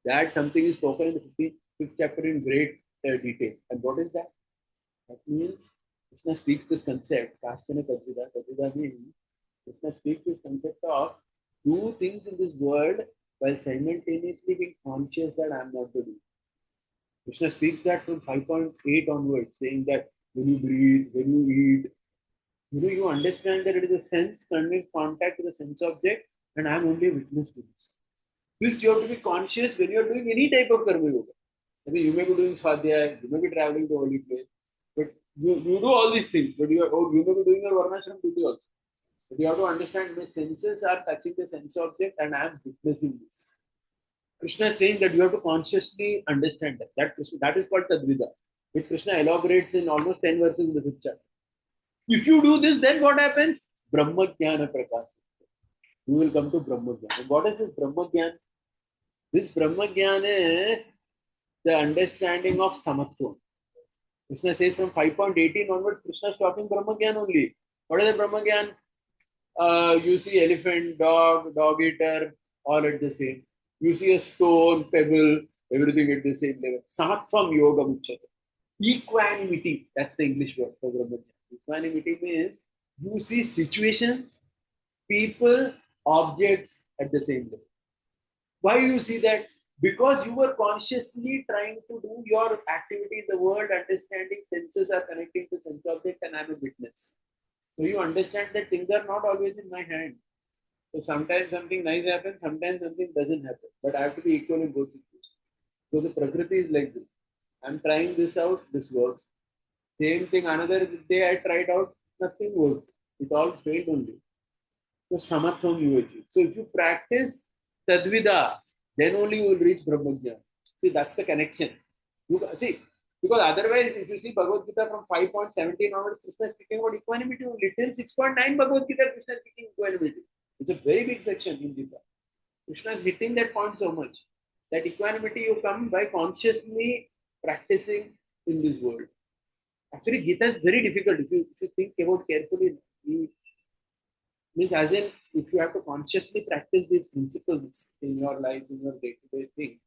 That something is spoken in the 15th chapter in great detail. And what is that? That means Krishna speaks this concept, Kaschana Tadvidha. Tadvidha means Krishna speaks this concept of do things in this world while simultaneously being conscious that I am not the doer. Krishna speaks that from 5.8 onwards, saying that when you breathe, when you eat, you understand that it is a sense conveying contact with the sense object, and I am only a witness to this. This you have to be conscious when you are doing any type of karma yoga. I mean, you may be doing Svadhyaya, you may be traveling to holy place, but you do all these things, but you may be doing your Varnashram duty also. But you have to understand my senses are touching the sense object and I am witnessing this. Krishna is saying that you have to consciously understand that. That is called Tadvida, which Krishna elaborates in almost 10 verses in the 5th chapter. If you do this, then what happens? Brahma Jnana Prakash. You will come to Brahma Jnana. And what is this Brahma Jnana? This Brahma Jnana is the understanding of Samatva. Krishna says from 5.18 onwards, Krishna is talking Brahma Jnana only. What is the Brahma Jnana? You see elephant, dog eater, all at the same. You see a stone, pebble, everything at the same level. Samatvam yoga muchyate. Equanimity, that's the English word for Brahma Jnana. Equanimity means you see situations, people, objects at the same level. Why you see that? Because you were consciously trying to do your activity in the world, understanding senses are connecting to sense object, and I'm a witness. So you understand that things are not always in my hand. So sometimes something nice happens, sometimes something doesn't happen. But I have to be equal in both situations. So the Prakriti is like this. I'm trying this out, this works. Same thing, another day I tried out, nothing worked. It all failed only. So Samatvam you achieve. So if you practice Tadvida, then only you will reach Brahma Jnana. See, that's the connection. See, because otherwise, if you see Bhagavad Gita from 5.17 onwards, Krishna is speaking about equanimity only. Till 6.9 Bhagavad Gita, Krishna is speaking equanimity. It's a very big section in Gita. Krishna is hitting that point so much that equanimity you come by consciously practicing in this world. Actually, Gita is very difficult if you think about carefully. Means as in, if you have to consciously practice these principles in your life, in your day-to-day thing,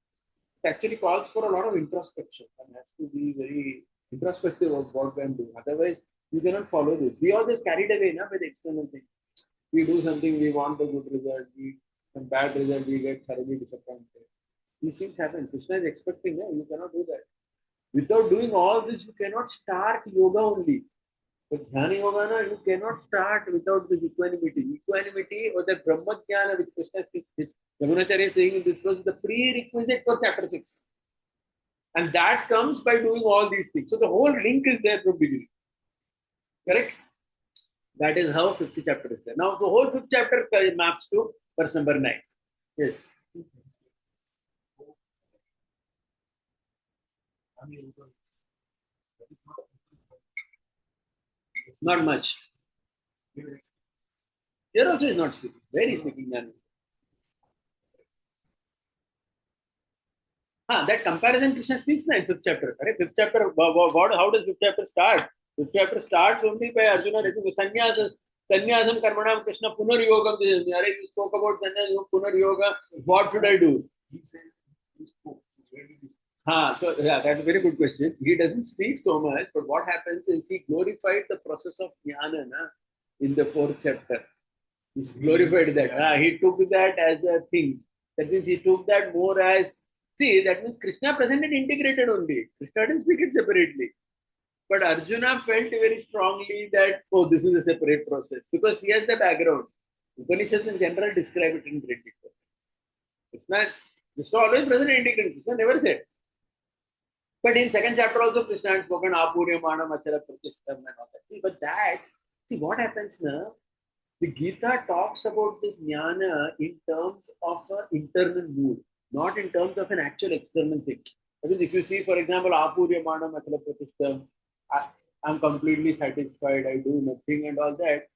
it actually calls for a lot of introspection and has to be very introspective of what I'm doing. Otherwise, you cannot follow this. We all just carried away by the external thing. We do something, we want a good result, some bad result, we get thoroughly disappointed. These things happen. Krishna is expecting, you cannot do that. Without doing all this, you cannot start yoga only. But Dhyana Yoga, you cannot start without this equanimity. Equanimity or the Brahma Jnana, which Krishna speaks, which Yamunacharya is saying in this was the prerequisite for chapter 6. And that comes by doing all these things. So the whole link is there from beginning. Correct? That is how 50th chapter is there. Now the whole 5th chapter maps to verse number 9. Yes. Not much. Here also is not speaking. Where is speaking then? That comparison Krishna speaks in 5th chapter. Correct? 5th chapter, how does 5th chapter start? 5th chapter starts only by Arjuna raising sannyasam karmanam Krishna punar yogam. You spoke about sannyasam punar yoga. What should I do? So yeah, that's a very good question. He doesn't speak so much, but what happens is he glorified the process of jnana in the fourth chapter. He glorified that. He took that as a thing. That means he took that more as, see, that means Krishna presented integrated only. Krishna didn't speak it separately. But Arjuna felt very strongly that, oh, this is a separate process because he has the background. Upanishads in general describe it in great detail. Krishna always present integrated. Krishna never said. But in second chapter also Krishna had spoken Apuryamanam Achara Pratishtam and all that. But that, see what happens now, the Gita talks about this jnana in terms of an internal mood, not in terms of an actual external thing. I mean, if you see, for example, Apuryamanam Achara Pratishtam, I'm completely satisfied, I do nothing and all that.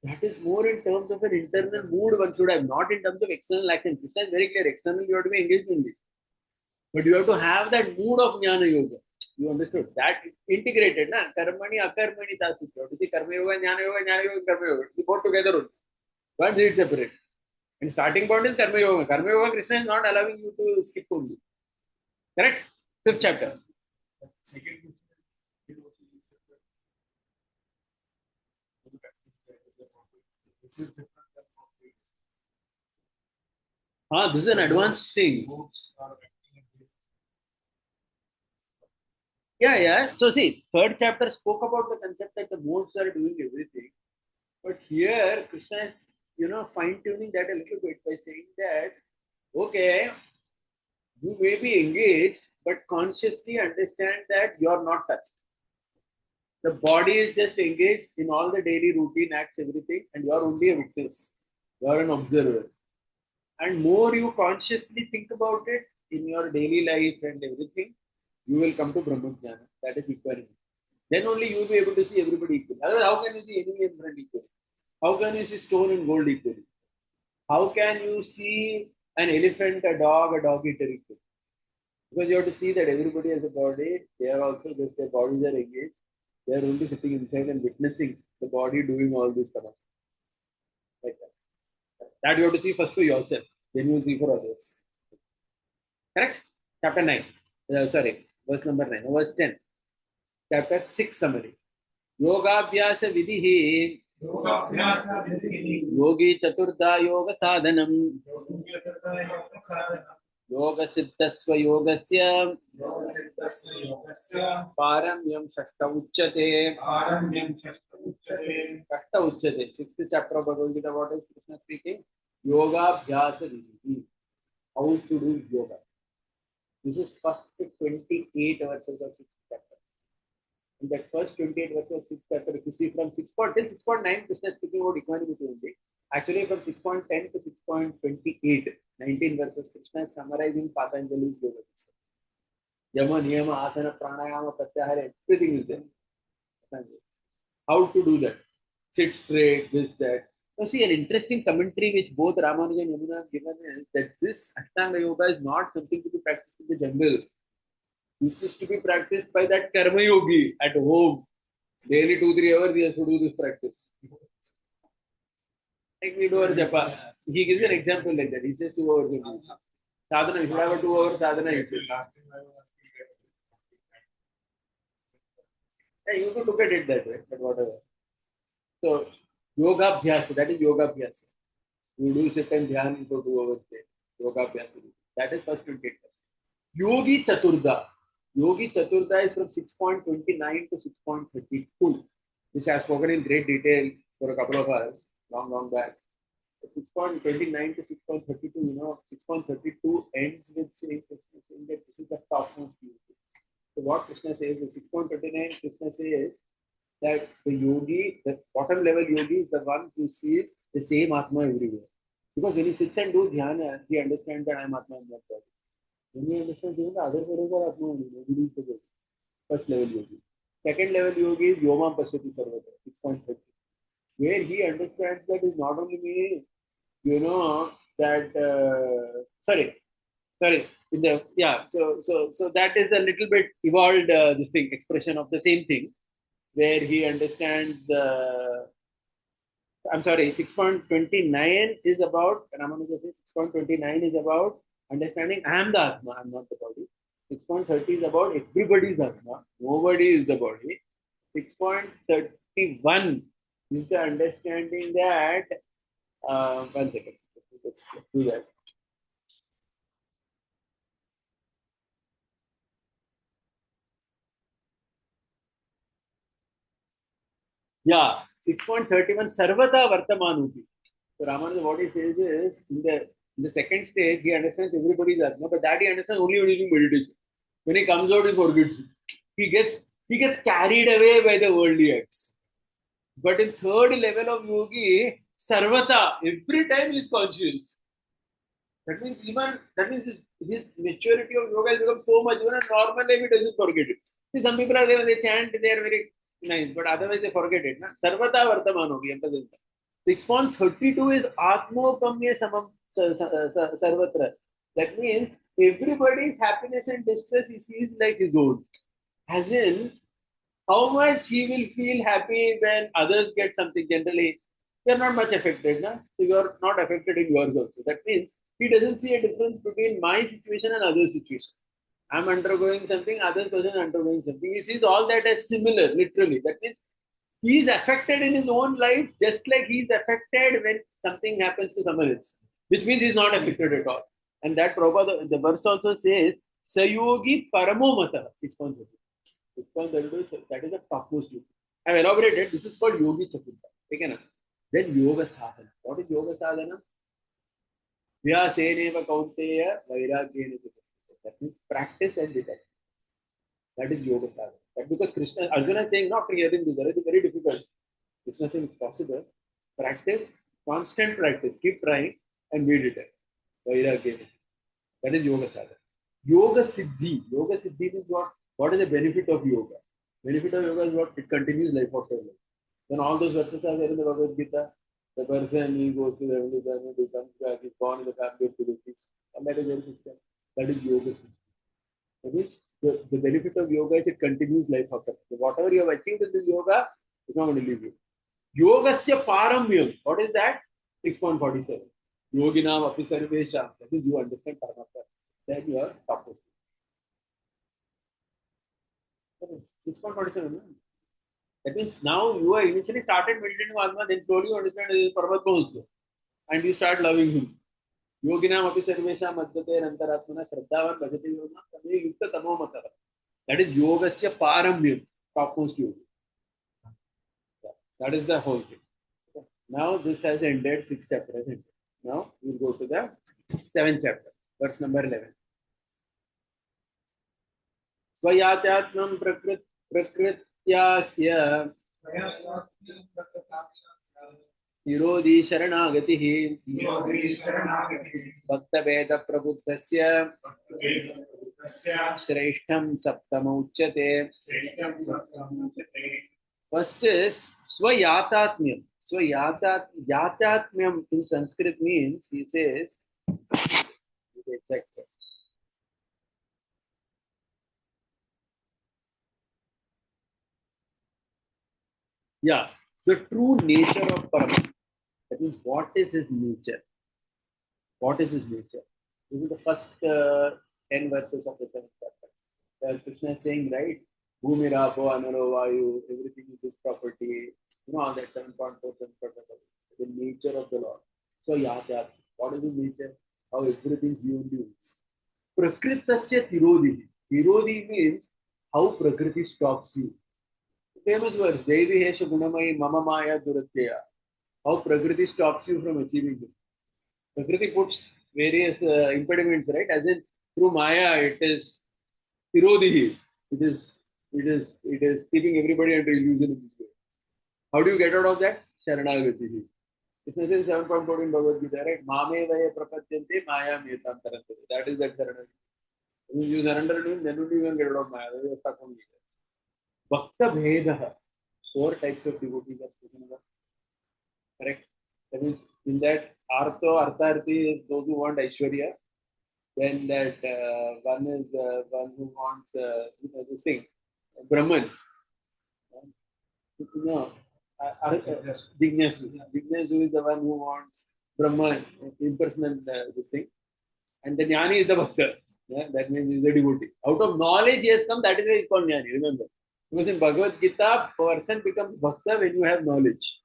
That is more in terms of an internal mood one should have, not in terms of external action. Krishna is very clear, external you have to be engaged in this. But you have to have that mood of jnana yoga. You understood? That integrated, na? Karmani, akarmani, tasik. You have to see karma yoga, jnana yoga, karma yoga. They both together only. Don't see it separate. And starting point is karma yoga. Karma yoga, Krishna is not allowing you to skip only. Correct? Fifth chapter. Second this is different than This is an advanced thing. modes are acting in Yeah. So see, third chapter spoke about the concept that the modes are doing everything. But here, Krishna is, fine tuning that a little bit by saying that, okay, you may be engaged, but consciously understand that you are not touched. The body is just engaged in all the daily routine acts, everything, and you are only a witness. You are an observer. And more you consciously think about it in your daily life and everything, you will come to Brahmajnana. That is equality. Then only you will be able to see everybody equally. Otherwise, how can you see enemy and friend equally? How can you see stone and gold equally? How can you see an elephant, a dog eater equally? Because you have to see that everybody has a body, they are also just their bodies are engaged. They are only sitting inside and witnessing the body doing all this stuff. Like that. That you have to see first for yourself, then you will see for others. Correct? Chapter 9. Verse number 9. Verse 10. Chapter 6 summary. Yogabhyasa vidhi योगाभ्यास विधिः yogi chaturda yoga sadhanam योगसाधनं yoga siddhasva yogasya योगसिद्धस्य योगस्य paramyam shashta uchyate. आरम्भ्यं षष्ठमुच्यते Shashta uchyate. Sixth chapter of Bhagavad Gita, what is Krishna speaking? Yogabhyasa vidhi. How to do yoga. This is first 28 verses of sixth chapter. In that first 28 verses of sixth chapter, if you see from 6 till 6.9, Krishna is speaking about equanimity only. Actually, from 6.10 to 6.28, 19 verses, Krishna is summarizing Patanjali's yoga system. Yama, Niyama, Asana, Pranayama, Pratyahara, everything is there. How to do that? Sit straight, this, that. Now, see, an interesting commentary which both Ramanuja and Yamuna have given is that this Ashtanga Yoga is not something to be practiced in the jungle. This is to be practiced by that Karma Yogi at home. Daily 2-3 hours he has to do this practice. Like we do our japa. He gives an example like that. He says 2 hours a day. Sadhana, if you have a 2-hour sadhana, he says. last time I was Yeah, you could look at it that way, but whatever. So, yoga abhyasa, that is yoga abhyasa. You do sit and dhyan for 2 hours a day. Yoga abhyasa. That is first 28 verses. Yogi Chaturda. Yogi Chaturda is from 6.29 to 6.32. This I have spoken in great detail for a couple of hours, long back. 6.29 to 6.32, 6.32 ends with saying that this is the topmost yogi. So what Krishna says, the 6.29, Krishna says that the yogi, the bottom level yogi is the one who sees the same Atma everywhere. Because when he sits and do dhyana, he understands that I am Atma in that body. When you understand even the other bodies are Atma only, nobody is the body. First level yogi. Second level yogi is Yomam Pashyati Sarvatra, 6.30. Where he understands that is not only me, that in the so that is a little bit evolved this thing expression of the same thing where he understands the 6.29 is about Ramanuja says 6.29 is about understanding I am the Atma, I am not the body. 6.30 is about everybody's Atma. Nobody is the body. 6.31 is the understanding that, one second, let's do that. Yeah, 6.31 Sarvata Vartamanupi. So Ramanuja, what he says is, in the second stage, he understands everybody's Atma, but that he understands only when using meditation. When he comes out, he forgets it. He gets carried away by the worldly acts. But in third level of yogi, Sarvata, every time he is conscious. That means his maturity of yoga has become so much, even a normal life he doesn't forget it. See, some people are there when they chant, they are very nice, but otherwise they forget it. Na? Sarvata Vartamano, we emphasize that. 6.32 is Atmopamya Samam Sarvatra. That means everybody's happiness and distress he sees like his own. As in, how much he will feel happy when others get something. Generally, they're not much affected. Na? So you're not affected in yours also. That means he doesn't see a difference between my situation and other situation. I'm undergoing something, other person is undergoing something. He sees all that as similar, literally. That means he is affected in his own life just like he is affected when something happens to someone else, which means he's not affected at all. And that Prabhupada, the verse also says, Sayogi Paramo Mata, 6.32. 6.32, that is the topmost yogi. I've elaborated, this is called Yogi Chaturta. Okay, then Yoga Sadhana. What is Yoga Sadhana? Vyaseneva Kaunteya Vairagyena. That means practice and detect. That is Yoga Sadhana. That because Krishna, Arjuna is saying, not hearing this, that is very difficult. Krishna is saying it's possible. Practice, constant practice, keep trying and we detect. Vairagyena. That is Yoga Sadhana. Yoga Siddhi. Yoga Siddhi means what? What is the benefit of yoga? Benefit of yoga is what? It continues life after life. Then all those verses are there in the Bhagavad Gita. The person, he goes to the heavenly planet, he comes back, he's born in the family of devotees. And that is very system. That is yoga siddhi. That means the benefit of yoga is it continues life after. So whatever you have achieved in this yoga is not going to leave you. Yogasya paramyam. What is that? 6.47. Yoginam api sarvesham. That is you understand Paramatma. Then you are top. 6.47. That means now you are initially started meditating Atma, then slowly you understand Paramatma also. And you start loving him. Yoginam api sarvesham advate antaratmana shraddhavan bhajati yogam tame yukta tamo matara. That is yogasya paramyam, topmost yoga. That is the whole thing. Now this has ended, 6 chapters. Now we'll go to the 7th chapter, verse number 11. Swayatyatmam praकृत्यास्य विरोधी शरणागतिः भक्तवेदप्रबुद्धस्य श्रेष्ठं सप्तमोच्यते. First is Swayatatmyam. Yatatmyam in Sanskrit means, he says, yeah, the true nature of Paramatma. That means, what is his nature? What is his nature? This is the first 10 verses of the 7th chapter. Krishna is saying, right? Bhumi Rapo, Anaro Vayu, everything is his property. You know, all that 7.4, 7.4, the nature of the Lord. So, Yatyat, what is his nature? How everything he only is. Prakritasya Tirodi. Tirodi means how Prakriti stops you. Famous verse, Devi Hesha Gunamai Mama Maya Duratya. How Prakriti stops you from achieving it. Prakriti puts various impediments, right? As in, through Maya, it is Tirodihi. It is keeping everybody under illusion in this way. How do you get out of that? Sharanagatihi. It says in 7.4 in Bhagavad Gita, right? Mame vaya prapatyante maya metam tarante. That is that surrender. When you surrender to him, then only you can get out of Maya. Then you are stuck on Gita. Bhakta Bhedaha. 4 types of devotees are spoken about. Correct? That means in that Artharthi is those who want Aishwarya. Then that one is one who wants this thing, Brahman. No, Jignasu. Jignasu is the one who wants Brahman, impersonal this thing. And the Jnani is the Bhakta. Yeah, that means he's a devotee. Out of knowledge he has come, that is why he's called Jnani, remember. Because in Bhagavad Gita, person becomes Bhakta when you have knowledge.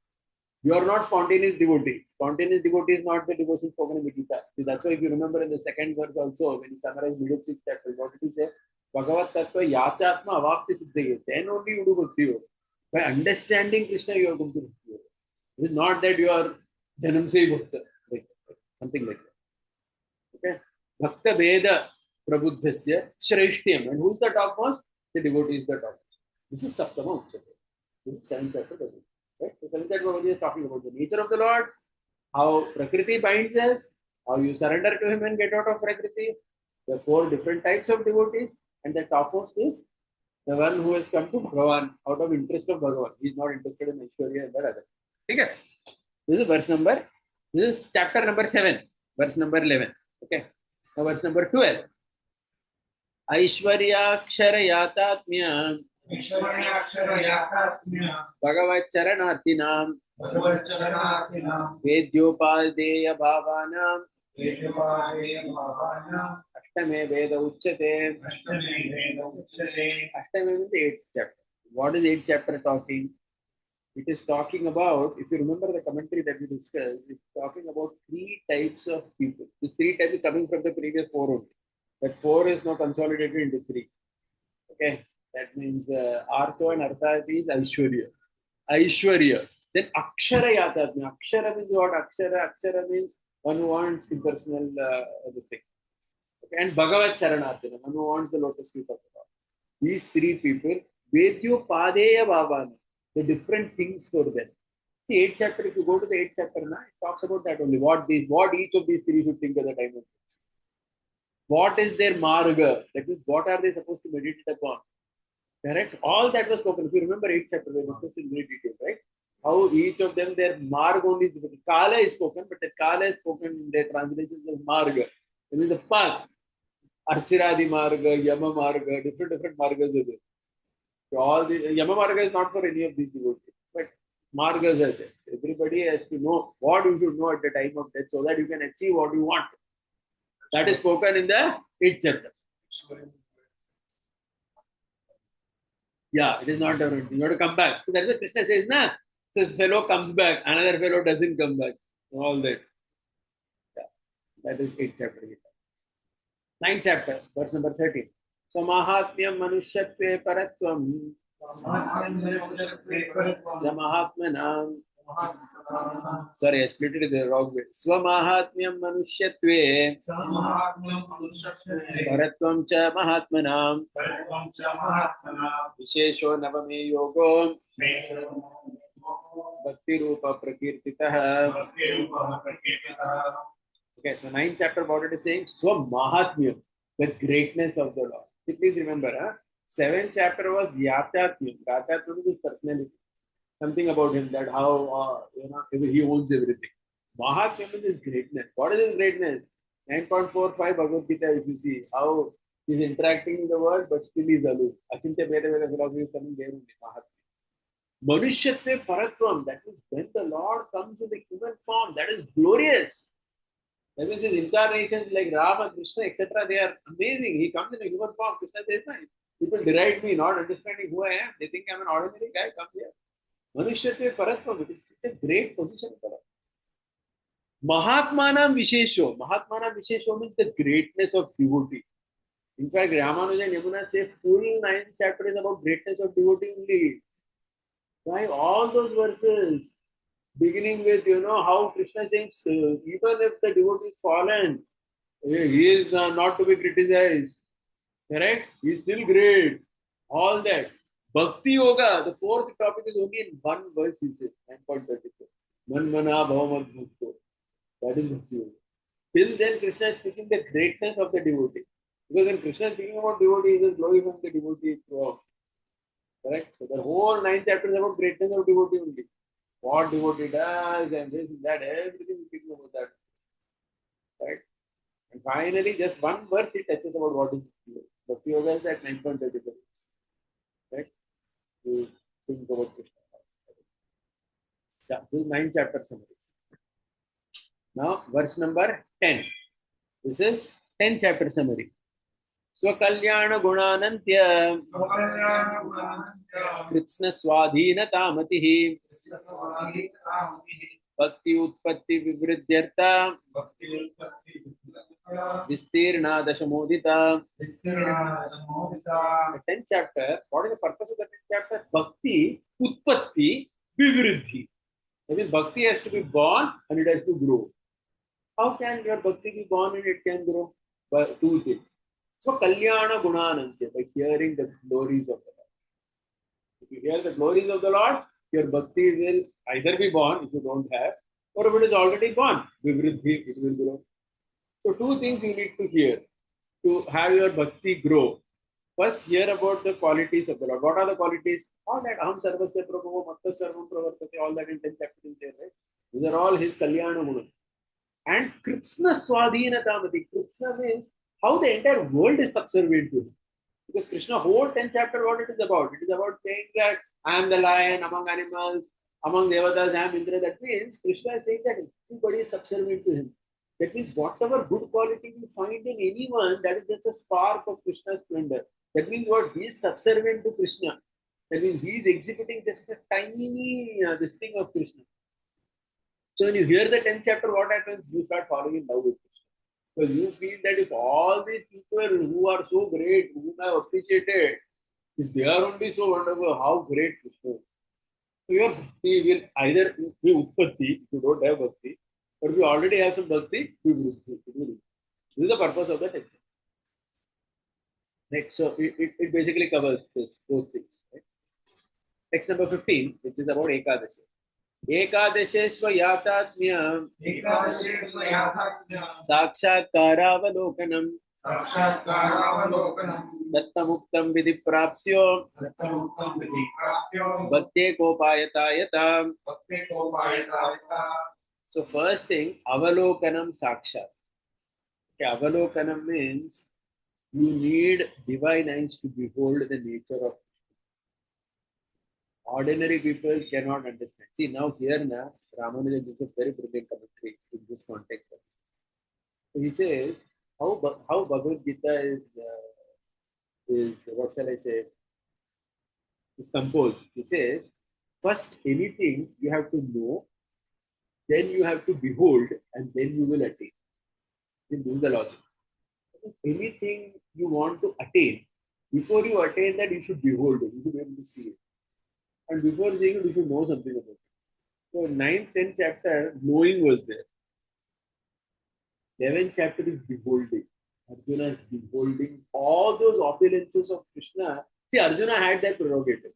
You are not spontaneous devotee. Spontaneous devotee is not the devotion spoken in the Gita. See, that's why if you remember in the second verse also, when he summarized middle six chapter, what did he say? Bhagavat Tattva Yathatma Avapti Siddhye. Then only you do Bhakti Yoga. By understanding Krishna, you are going to Bhakti Yoga. It is not that you are Janam Se Bhakta. Like, something like that. Okay? Bhakta Veda Prabuddhasya Shreshtyam. And who's the topmost? The devotee is the topmost. This is Saptama Uchate. This is seventh chapter. Right? So seventh chapter is talking about the nature of the Lord, how Prakriti binds us, how you surrender to Him and get out of Prakriti, the four different types of devotees, and the topmost is the one who has come to Bhagavan out of interest of Bhagavan. He is not interested in Aishwarya and that other. Okay? This is verse number, this is chapter number 7, verse number 11. Okay? Now verse number 12. Aishwarya Yatatmya Bhagavat Charanartinam Vedyopadeya Bhavanam Ashtame Veda Uchate. Ashtame means the 8th chapter. What is 8th chapter talking? It is talking about, if you remember the commentary that we discussed, it's talking about 3 types of people. These 3 types is coming from the previous 4 only. That 4 is now consolidated into 3. Okay, that means Artho and Artha is Aishwarya. Aishwarya. Then Akshara Yatatmya. Akshara means what? Akshara means one who wants impersonal this thing. Okay, and Bhagavat Charanarthana, one who wants the lotus feet of God. These 3 people, Vedyo Padeya Bhavana, the different things for them. See, 8th chapter, if you go to the 8th chapter, now, it talks about that only. What each of these 3 should think at the time of. What is their marga? That means, what are they supposed to meditate upon? Correct? All that was spoken. If you remember 8th chapter, we discussed in great detail, right? How each of them, their marga only is spoken. Kala is spoken, but the Kala is spoken in their translations as marga. It is the path. Archiradi marga, Yama marga, different margas are there. So all the Yama marga is not for any of these devotees, but margas are there. Everybody has to know what you should know at the time of death so that you can achieve what you want. That is spoken in the 8th chapter. Yeah, it is not different. You have to come back. So that's what Krishna says, na. This fellow comes back, another fellow doesn't come back. All that. Yeah, that is 8th chapter. 9th chapter, verse number 13. So Mahatmyam Manushyatve Paratvam Mahatmanam. Sorry, I split it the wrong way. Swamahatmyam Manushyatve Paratvam Cha Mahatmanam Vishesho Navame Yogo Bhakti Rupa Prakirtitah. Okay, so 9th chapter about it is saying Swamahatmyam, the greatness of the Lord. So please remember, 7th chapter was Yatatmyam. Yatatmyam is personality. Something about him that how he owns everything. Mahatmyam is his greatness. What is his greatness? 9.45 Bhagavad Gita, if you see how he's interacting in the world, but still he's aloof. Achintya Veda philosophy is coming there only. Mahatmyam. Manushyatve Paratvam, that means when the Lord comes in the human form, that is glorious. That means his incarnations like Rama, Krishna, etc., they are amazing. He comes in a human form. Krishna says, "Nice. People deride me, not understanding who I am. They think I'm an ordinary guy. Come here." Manushyatve Paratvam, it is such a great position for us. Mahatmanam Vishesho. Mahatmanam Vishesho means the greatness of devotee. In fact, Ramanuja and Yamuna say full 9th chapter is about greatness of devotee only. Why all those verses? Beginning with, how Krishna says, even if the devotee is fallen, he is not to be criticized. Correct? He is still great. All that. Bhakti Yoga, the 4th topic is only in one verse, he says, 9.34. Manmana Bhavamad Bhukto. That is Bhakti Yoga. Till then, Krishna is speaking the greatness of the devotee. Because when Krishna is speaking about devotee, he is glorifying the devotee throughout. Correct? So the whole 9th chapter is about greatness of devotee only. What devotee does and this and that, everything is speaking about that. Right? And finally, just one verse it touches about what is Bhakti Yoga is at 9.34. Right? To think about Krishna. Yeah, this is 9th chapter summary. Now, verse number 10. This is 10th chapter summary. स्वकल्याण गुणानंत्य कृत्स्न स्वाधीनतामतिः भक्ति उत्पत्ति विवृद्ध्यर्थ विस्तीर्णा दशमोदिता. The 10th chapter, what is the purpose of the 10th chapter? Bhakti utpatti vivriddhi. That means bhakti has to be born and it has to grow. How can your bhakti be born and it can grow? By two things. So kalyana gunanantya, by hearing the glories of the Lord. If you hear the glories of the Lord, your bhakti will either be born if you don't have, or if it is already born, vivriddhi, it will grow. So two things you need to hear to have your bhakti grow. First, hear about the qualities of the Lord. What are the qualities? All that aham sarvasya prabhu, matta sarvam pravartate, all that in 10th chapter is there, right? These are all his kalyana guna. And Krishna swadhinatamati. Krishna means how the entire world is subservient to him. Because Krishna, whole 10th chapter, what it is about? It is about saying that I am the lion among animals, among devatas, I am Indra. That means Krishna is saying that everybody is subservient to him. That means whatever good quality you find in anyone, that is just a spark of Krishna's splendor. That means what? He is subservient to Krishna. That means he is exhibiting just a tiny this thing of Krishna. So when you hear the 10th chapter, what happens? You start falling in love with Krishna. So you feel that if all these people who are so great, whom I have appreciated, if they are only so wonderful, how great Krishna is. So your bhakti will either be utpatti, if you don't have bhakti, or if you already have some bhakti, you will. This is the purpose of the text. Right? So it basically covers this both things. Right? Text number 15, which is about Ekadashi. एकादशेष्वयातात्म्य साक्षात्कारावलोकनम् दत्तमुक्तं Vidhi प्राप्स्यो भक्तेकोपायतायता. So first thing, avalokanam sakshat. Okay, avalokanam means you need divine eyes to behold the nature of ordinary people cannot understand. See, now here now, Ramanuja gives a very brilliant commentary in this context. So he says how Bhagavad Gita is what shall I say, is composed. He says first anything you have to know, then you have to behold, and then you will attain. This is the logic. Anything you want to attain, before you attain that, you should behold it. You should be able to see it. And before seeing it, you should know something about it. So 9th, 10th chapter, knowing was there. 11th chapter is beholding. Arjuna is beholding all those opulences of Krishna. See, Arjuna had that prerogative.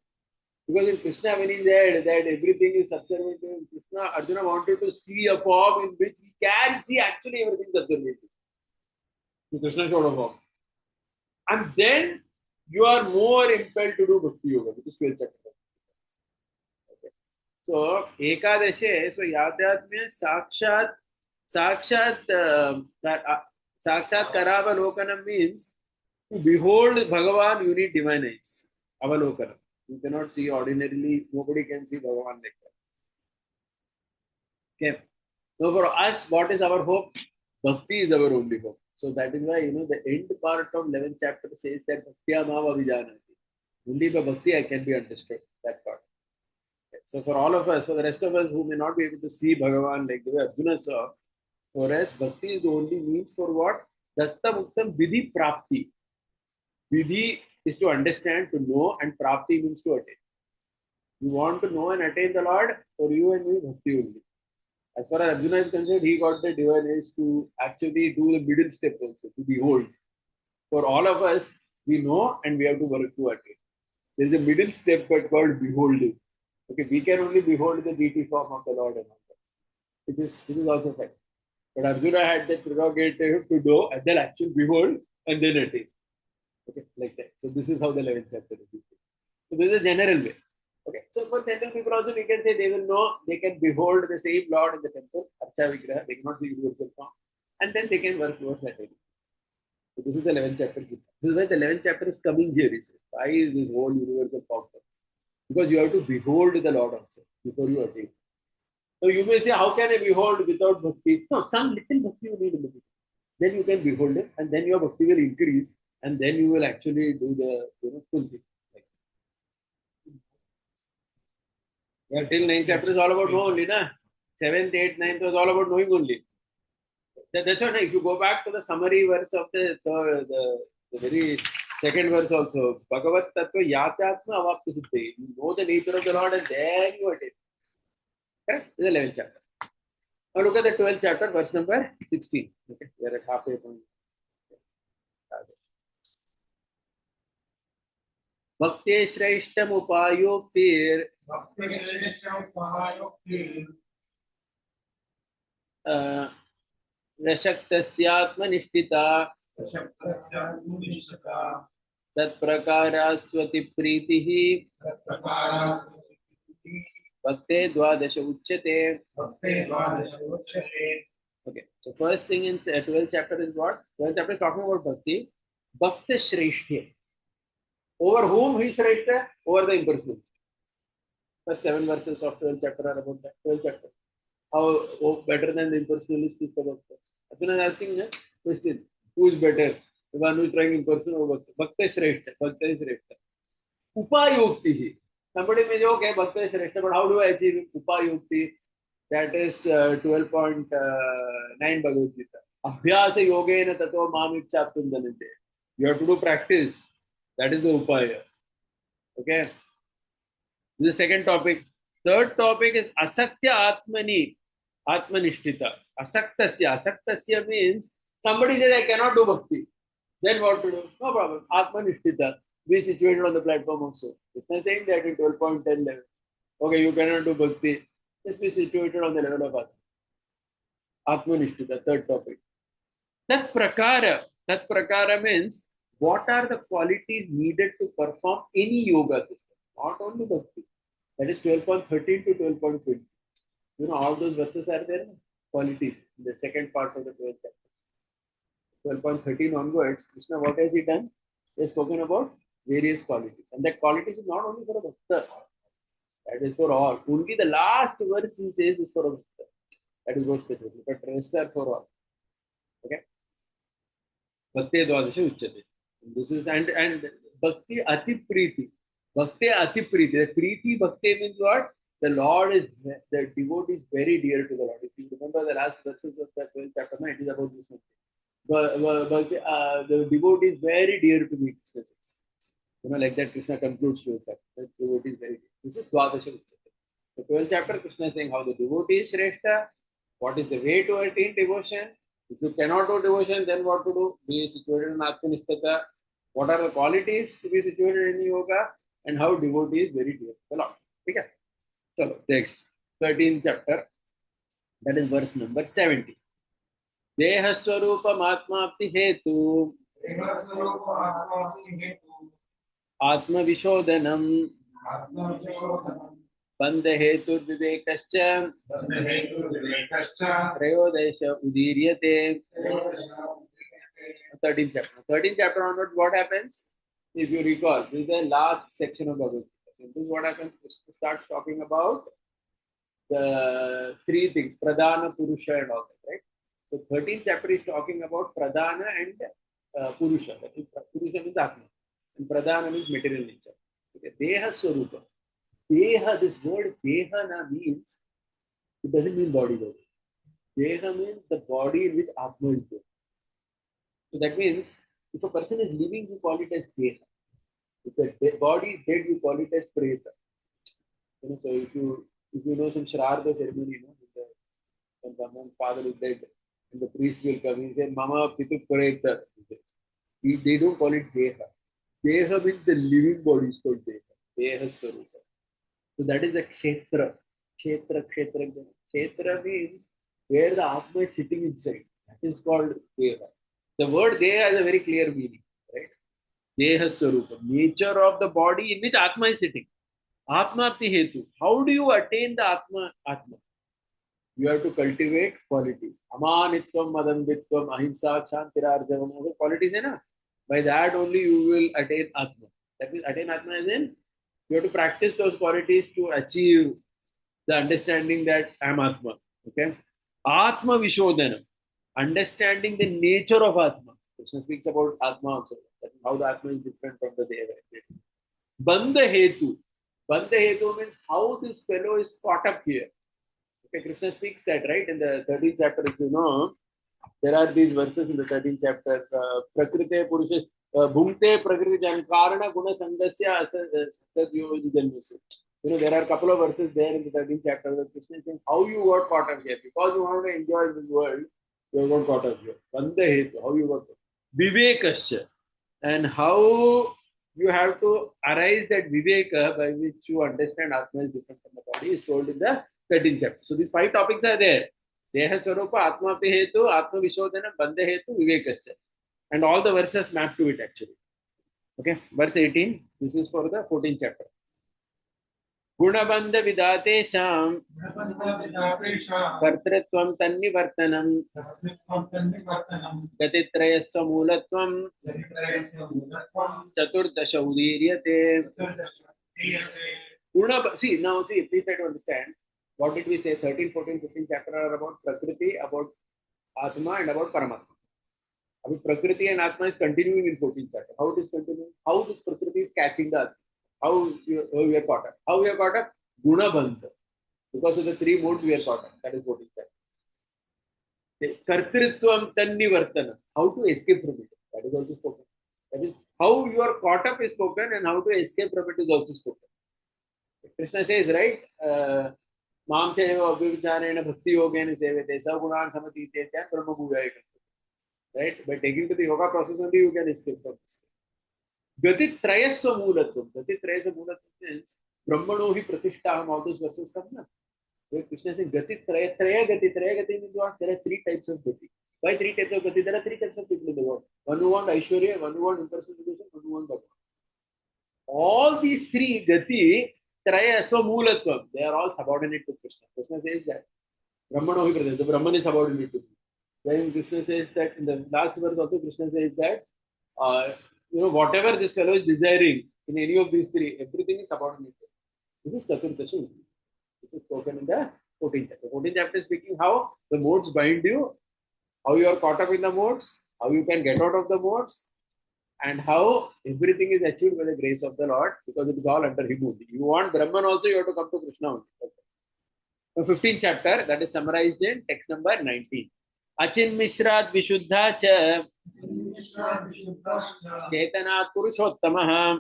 Because in Krishna, when he said that everything is subservient to Krishna, Arjuna wanted to see a form in which he can see actually everything subservient to. So Krishna showed a form. And then you are more impelled to do Bhakti Yoga, which is 12th chapter. Okay. So, Ekadashe, so Yatyatmya Sakshat Karavalokanam means to behold Bhagavan, you need divine eyes. Avalokanam. You cannot see ordinarily, nobody can see Bhagavan like that. Okay. So for us, what is our hope? Bhakti is our only hope. So that is why, the end part of 11th chapter says that Bhaktya Mava Vijanati. Only by Bhakti I can be understood, that part. Okay. So for all of us, for the rest of us who may not be able to see Bhagavan like the way Arjuna saw, for us, Bhakti is the only means for what? Datta Muktam Vidhi Prapti. Vidhi is to understand, to know, and Prapti means to attain. You want to know and attain the Lord, for you and me, Bhakti only. As far as Arjuna is concerned, he got the divine eyes to actually do the middle step also, to behold. For all of us, we know and we have to work to attain. There is a middle step but called beholding. Okay, we can only behold the deity form of the Lord and all that. Which is also fact. But Arjuna had the prerogative to do and then actually behold and then attain. Okay, like that. So this is how the 11th chapter is. So this is a general way. Okay, so for general people also we can say they will know, they can behold the same Lord in the temple, Archa Vigraha, they cannot see universal form, and then they can work towards that. So this is the 11th chapter. This is why the 11th chapter is coming here. He says, why is this whole universal form comes? Because you have to behold the Lord also before you attain. So you may say, how can I behold without bhakti? No, some little bhakti you need in the beginning. Then you can behold it, and then your bhakti will increase. and then you will actually do the full thing. Yeah, till 9th chapter is all about know only, na. 7th, 8th, 9th was all about knowing only. That's what. If you go back to the summary verse of the very second verse also, Bhagavat Tattva Yatyatma Avapti Siddhi. You know the nature of the Lord, and then you attain. Correct? This is the 11th chapter. Now look at the 12th chapter, verse number 16. Okay, we are at halfway point. Bhakti Shreshtam Upayoktir Rashaktasyatmanishthita Tat Prakara Swati Pritihi Bhakte Dwadasha Uchyate. Okay, so first thing in 12th chapter is what? 12th chapter is talking about Bhakti. Bhakti Shreshthya. Over whom he Shreshthya? Over the impersonal. First 7 verses of 12th chapter are about that. 12th chapter. How better than the impersonalist is the Bhakti. Arjuna is asking a question. Who is better? The one who is trying impersonal or Bhakti? Bhakti Shreshthya. Bhakti is Shreshthya. Upayukti. Somebody may say, okay, Bhakti is Shreshthya, but how do I achieve Upayukti? That is 12.9 Bhagavad Gita. Abhyasa yogena tato mamikchaptum dhanante. You have to do practice. That is the upaya. Okay. This is the second topic. Third topic is asaktya atmanishtita. Asaktasya means somebody says, I cannot do bhakti. Then what to do? No problem. Atmanishtita. Be situated on the platform also. It's not saying that in 12.10 level. Okay, you cannot do bhakti. Just be situated on the level of Atma. Atmanishtita, third topic. Tat prakara means what are the qualities needed to perform any yoga system, not only bhakti. That is 12.13 to 12.20. You know, all those verses are there, qualities, in the second part of the 12th chapter. 12.13 onwards, Krishna, what has he done? He has spoken about various qualities. And that qualities is not only for a bhakta. That is for all. Only the last verse he says is for a bhakta. That is more specific. But rest are for all. Okay? Bhakti Dwadasha Uchyate. This is and Bhakti Ati Priti. Bhakti Ati Priti. The Priti Bhakti means what? The Lord is, the devotee is very dear to the Lord. If you remember the last verses of the 12th chapter, it is about this one. The devotee is very dear to me, Krishna says. You know, like that Krishna concludes 12th chapter. The devotee is very dear. This is Dwadasha Uchyate. The 12th chapter, Krishna is saying how the devotee is Shrestha, what is the way to attain devotion. If you cannot do devotion, then what to do? Be situated in Atmanistata. What are the qualities to be situated in yoga, and how devotee is very dear to the Lord. Okay. So next, 13th chapter, that is verse number 70. Deha Swarupam Atmapti Hetu Atma Vishodhanam Bandha Hetu Vivekascha Trayodesha Udiryate. 13th chapter. 13th chapter onward, what happens? If you recall, this is the last section of Bhagavad Gita. This is what happens. Krishna starts talking about the 3 things, Pradhana, Purusha, and all that, right? So 13th chapter is talking about Pradhana and Purusha. That is, Purusha means Atma, and Pradhana means material nature. Okay. Deha Swarupa. Deha, this word Deha na means, it doesn't mean body. Deha means the body in which Atma is there. So that means if a person is living, you call it as Deha. If the body is dead, you call it as Preta. You know, so if you know some Shraddha ceremony, you know, when someone's father is dead, and the priest will come, he says, Mama Pitu Preta. They don't call it Deha. Deha means the living body is called Deha. Deha Swarupa. So that is a Kshetra. Kshetra means where the Atma is sitting inside. That is called Deha. The word Deha has a very clear meaning, right? Deha Swarupa, nature of the body in which Atma is sitting. Atmapti Hetu. How do you attain the Atma? You have to cultivate qualities. Amanitvam, Madambitvam, Ahimsa, Kshantirarjavam. All the qualities, na? By that only you will attain Atma. That means attain Atma as in you have to practice those qualities to achieve the understanding that I am Atma. Okay? Atma Vishodhanam. Understanding the nature of Atma. Krishna speaks about Atma also. That is how the Atma is different from the Deva. Bandha Hetu. Bandha Hetu means how this fellow is caught up here. Okay, Krishna speaks that, right? In the 13th chapter, if you know, there are these verses in the 13th chapter. Prakrite Purusha, Bhumte Prakriti Jan Karana Guna Sangasya Janmusu. You know, there are a couple of verses there in the 13th chapter that Krishna is saying how you got caught up here. Because you want to enjoy this world, you got caught up here. Bandha Hetu, how you got caught up. Vivekasya. And how you have to arise that Viveka by which you understand Atma is different from the body is told in the 13th chapter. So these 5 topics are there. Deha Sarupa, Atma Hetu, Atma Vishodhana, Bandha Hetu, Vivekasya. And all the verses map to it actually. Okay, verse 18. This is for the 14th chapter. Gunabandha Vidatesham Kartritvam Tannivartanam Gatitrayasya Moolatvam Chaturdasha Udiriyate. See, now see, please try to understand. What did we say? 13, 14, 15 chapter are about Prakriti, about Atma and about Paramatma. About Prakriti and Atma is continuing in 14th chapter. How it is continuing? How this Prakriti is catching the Atma. How we are caught up. How we are caught up? Guna Bandha. Because of the 3 modes we are caught up. That is 14th chapter. Kartritvam Tannivartana. How to escape from it. That is also spoken. That is how you are caught up is spoken and how to escape from it is also spoken. Krishna says, right? Mam chaiva abhivicharena bhakti yogena sevate sagunan samatite chan brahma bhuvaya. Right? By taking to the yoga process only you can escape from this. Gati trayasya moolatvam. Gati trayasya moolatvam means brahmano hi pratishtaham. All those verses come now. Where Krishna says gati traya gati. Traya gati means what? There are 3 types of gati. Why 3 types of gati? There are 3 types of people in the world. One who want Aishwarya, one who want impersonation, one who want Bhagavan. All these 3 gati Traya so moolatvam. They are all subordinate to Krishna. Krishna says that Brahmano hi pratishtaham. The Brahman is subordinate to him. Then Krishna says that in the last verse also Krishna says that whatever this fellow is desiring in any of these 3, everything is subordinate. This is Chaturdasha. This is spoken in the 14th chapter. 14th chapter is speaking how the modes bind you, how you are caught up in the modes, how you can get out of the modes, and how everything is achieved by the grace of the Lord because it is all under Him only. You want Brahman also, you have to come to Krishna only. The 15th chapter, that is summarized in text number 19. Achin Mishrat Vishuddha Cha Chetanat Purushottamaha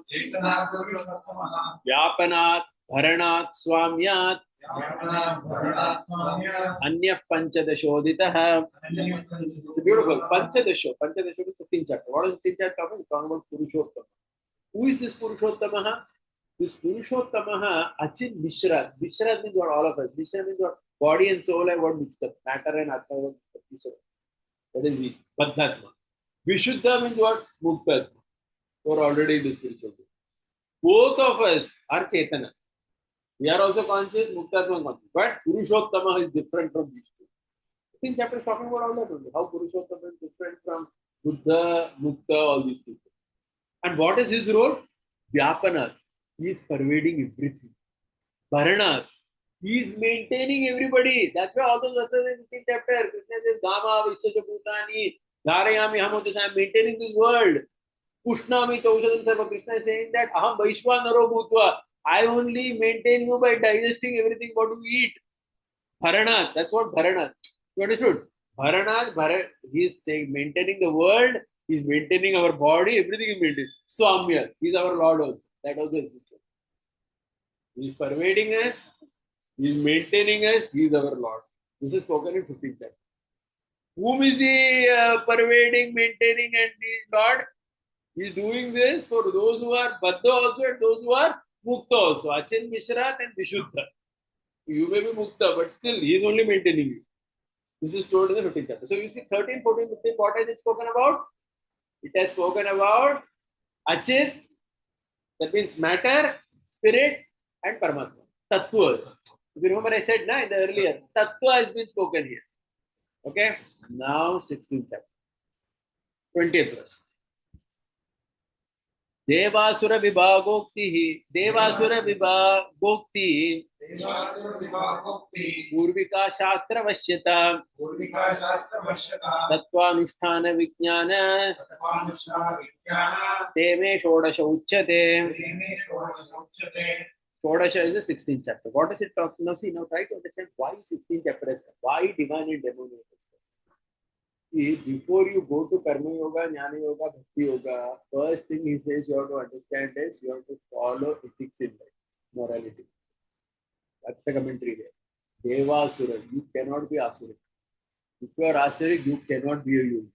Vyapanat Bharanat Swamyat Anyah Panchadashoditaha. Beautiful. Panchadasho. Panchadasho is 15th chapter. What is the 15th chapter? It's talking about Purushottama. Who is this Purushottamaha? This Purushottamaha, Achin Mishra. Mishra means what? All of us. Mishra means what? Body and soul have got mixed up. Matter and Atma have got mixed up. That is me. Baddhatma. Vishuddha means what? Muktatma. We are already in the spiritual world. Both of us are Chetana. We are also conscious, Muktatma conscious. But Purushottama is different from these 2. 15th chapter is talking about all that only. How Purushottama is different from Buddha, Mukta, all these people. And what is his role? Vyapana. He is pervading everything. Bharana. He is maintaining everybody. That's why all those verses in 15th chapter, Krishna says, Dama, Vishya Bhutani, Dharayami, Hamotis, I am maintaining this world. Pushnami, Chaushadam Sarva. Krishna is saying that, Aham Vaishwanaro Bhutva. I only maintain you by digesting everything what you eat. Bharana. That's what Bharana. You understood? Bharana, he is maintaining the world. He is maintaining our body. Everything is maintained. Swamya. He is our Lord also. That also is true. He is pervading us. He is maintaining us. He is our Lord. This is spoken in 15th chapter. Whom is he pervading, maintaining, and the Lord? He is doing this for those who are Baddha also and those who are Mukta also. Achin, Mishrat, and Vishuddha. You may be Mukta, but still he is only maintaining you. This is told in the 15th chapter. So you see 13, 14, 15, what has it spoken about? It has spoken about Achit, that means matter, spirit, and Paramatma. Tattvas. If you remember, I said in the earlier, Tattva has been spoken here. Okay? Now, 16th chapter. 20th verse. Devasura Vibhagokti, Devasura Vibhagokti, Devasura Vibhagokti, Purvika Shastra Vashyata, Purvika Shastra Vashyata, Tatvanusthana Vijnana, Tatvanushrava Vijnana, Teme Shodasha Uchyate. Preme Shodasha Uchyate. Shodasha is the 16th chapter. What does it talk? Now, see, now try to understand why 16th chapter is why divine and demon is. See, before you go to Karma Yoga, Jnana Yoga, Bhakti Yoga, first thing he says you have to understand is you have to follow ethics in life, morality. That's the commentary there. Devasura, you cannot be Asuric. If you are Asuric, you cannot be a yogi.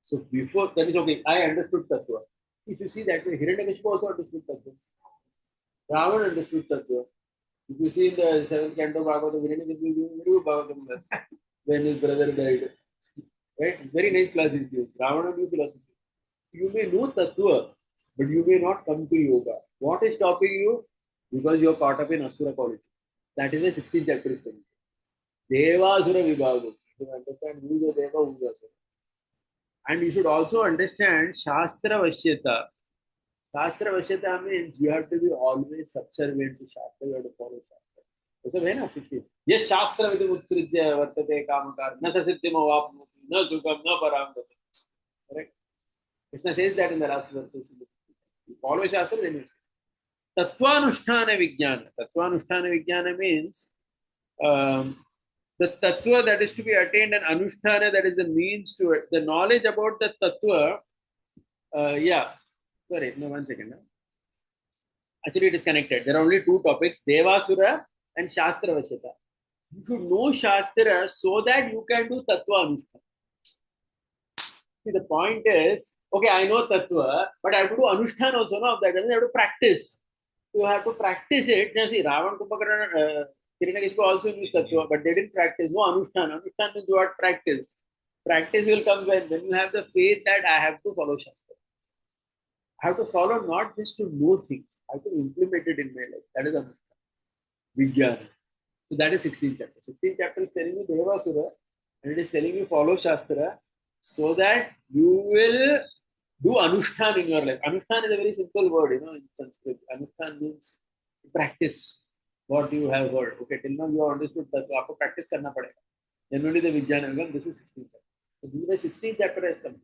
So before, that is okay. I understood Tattva. If you see that way, Hiranyakashipu also understood Tattva. Ravan understood Tattva. If you see in the seventh canto Bhagavatam, Hiranyakashipu is doing very Bhagavatam lesson when his brother died. Right? Very nice class is given. Ravana knew philosophy. You may know Tattva, but you may not come to yoga. What is stopping you? Because you are caught up in Asura quality. That is the 16th chapter is coming. Devasura Vibhago. You understand who is a Deva, who is Asura. And you should also understand Shastra Vashyata. Shastra Vashyata means you have to be always subservient to Shastra, you have to follow Shastra. So, when 16. Yes, Shastra Vidhi Utsrijya Vartate Kamakar, Na Sasiddhim Avapnoti, Na Sukam, Na Param. Correct? Krishna says that in the last verses. You follow Shastra, then you say. Tattvanusthana Vijnana. Tattvanusthana Vijnana means the Tattva that is to be attained and Anusthana that is the means to it. The knowledge about the Tattva, yeah. Sorry, no, 1 second. Actually, it is connected. There are only two topics, Devasura and Shastra Vashyata. You should know Shastra so that you can do Tattva Anusthana. See, the point is, okay, I know Tattva, but I have to do Anushthan also, no? That means I have to practice. You have to practice it. Now, see, Ravan, Kumbhakarna, Hiranyakashipu also knew Tattva, but they didn't practice. No Anushthan. Anushthan means what? Practice. Practice will come when you have the faith that I have to follow Shastra. I have to follow not just to know things, I have to implement it in my life. That is Anushthan. Vijnana. So that is 16th chapter. 16th chapter is telling you Devasura, and it is telling you follow Shastra so that you will do Anushthan in your life. Anushthan is a very simple word, in Sanskrit. Anushthan means practice what you have heard. Okay, till now you have understood that. So, you have to practice karna padega. Then only the Vijnana will come. This is 16th chapter. So, this is the 16th chapter has come.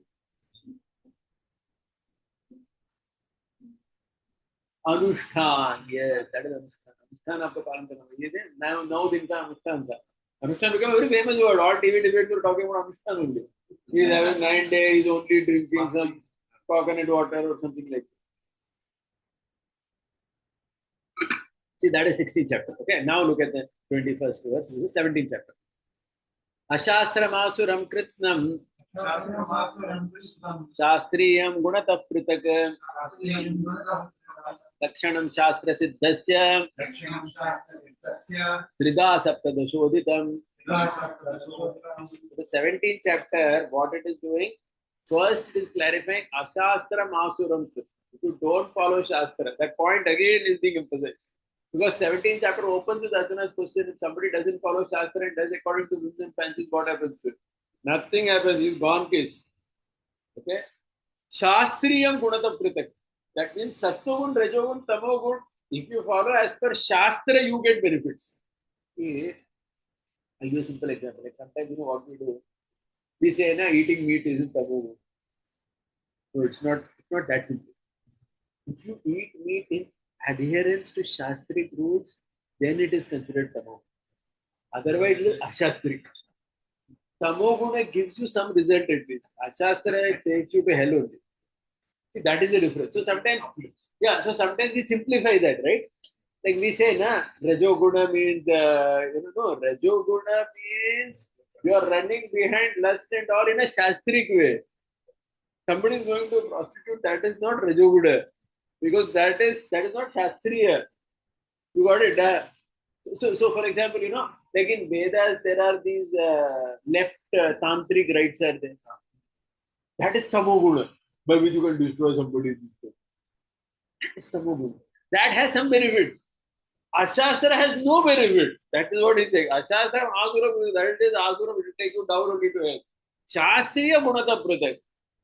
Anushthan, yes, that is Anushthan. Anushthan आपको पालन करना है. ये दे 9 दिन का अनुष्ठान था. Anushthan became a very famous word. All TV debates were talking about Anushthan only. He is having 9 days, only drinking some coconut water or something like that. See, that is 16th chapter. Okay, now look at the 21st verse. This is 17th chapter. Ashastramasuram kritsnam शास्त्रीयं गुणतः पृथक् लक्षणं शास्त्र सिद्धस्य त्रिधा सप्तदशोदितम्. The 17th chapter, what it is doing? First, it is clarifying Ashastra Masuram. If you don't follow Shastra, that point again is being emphasized. Because 17th chapter opens with Arjuna's question: if somebody doesn't follow Shastra and does according to whims and fancies, what happens to it? Nothing happens. He's gone case. Okay? Shastriyam Gunata Pritak. That means Sattvagun, Rajogun, Tamogun. If you follow as per Shastra, you get benefits. Okay. I'll give a simple example. Like sometimes, what we do? We say, eating meat isn't tamogun. So it's not that simple. If you eat meat in adherence to Shastric rules, then it is considered tamogun. Otherwise, it is ashastric. Tamoguna gives you some result at least. Ashastra takes you to hell only. See, that is the difference. So sometimes we simplify that, right? Like we say, Rajoguna means, Rajoguna means you are running behind lust and all in a Shastric way. Somebody is going to a prostitute, that is not Rajoguna. Because that is not Shastriya. You got it? So for example, like in Vedas, there are these left tantric rites are there. That is Tamoguna, by which you can destroy somebody. That is Tamoguna. That has some benefit. Ashastra has no benefit. That is what he's saying. Ashastra, Asura, that is Asura, will take you down only to hell. Shastriya Gunata Pratak.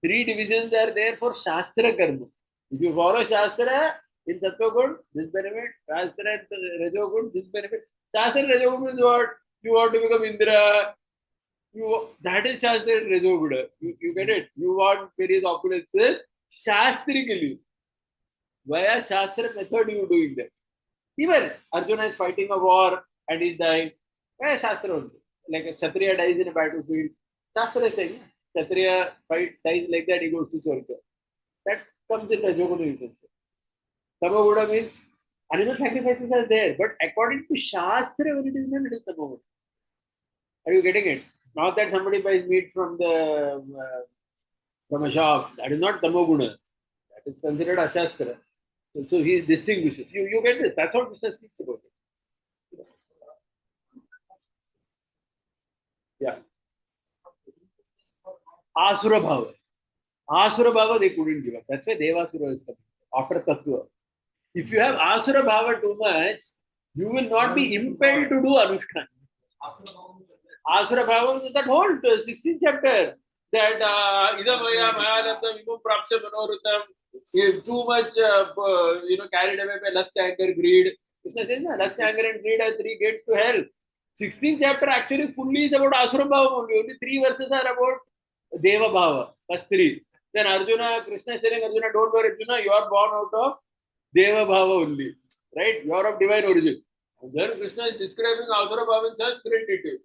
3 divisions are there for Shastra Karma. If you follow Shastra in Sattva Gun, this benefit, Shastra in Rajo Gun, this benefit. Shastra in Rajo Gun means what? You want to become Indra. That is Shastra in Rajo Gun. You get it? You want various opulences Shastrically. Via Shastra method you doing that. Even Arjuna is fighting a war and he's dying. Via Shastra only. Like a Kshatriya dies in a battlefield. Shastra is saying, Kshatriya dies like that, he goes to Swarga. That comes in Rajoguna, you can say. Tamaguda means animal sacrifices are there, but according to Shastra, when it is done, it is Tamaguda. Are you getting it? Not that somebody buys meat from a shop. That is not Tamoguna. That is considered Ashastra. So he distinguishes. You get this. That's how Krishna speaks about it. Yeah. Asura Bhava. Asura Bhava they couldn't give up. That's why Devasura is coming after Tattva. If you have Asura Bhava too much, you will not be impelled to do Anushkan. Asura Bhava is that whole 16th chapter. That Idamaya Mayalabdam Imam Prapsya Manorutam. If too much carried away by lust, anger, greed. Krishna says, lust, anger, and greed are three gates to hell. 16th chapter actually fully is about Asura Bhava only. Only 3 verses are about Deva Bhava. That's 3. Then Arjuna, Krishna is telling Arjuna, don't worry, Arjuna, you are born out of Deva Bhava only. Right? You are of divine origin. And then Krishna is describing Asura Bhava in such great detail.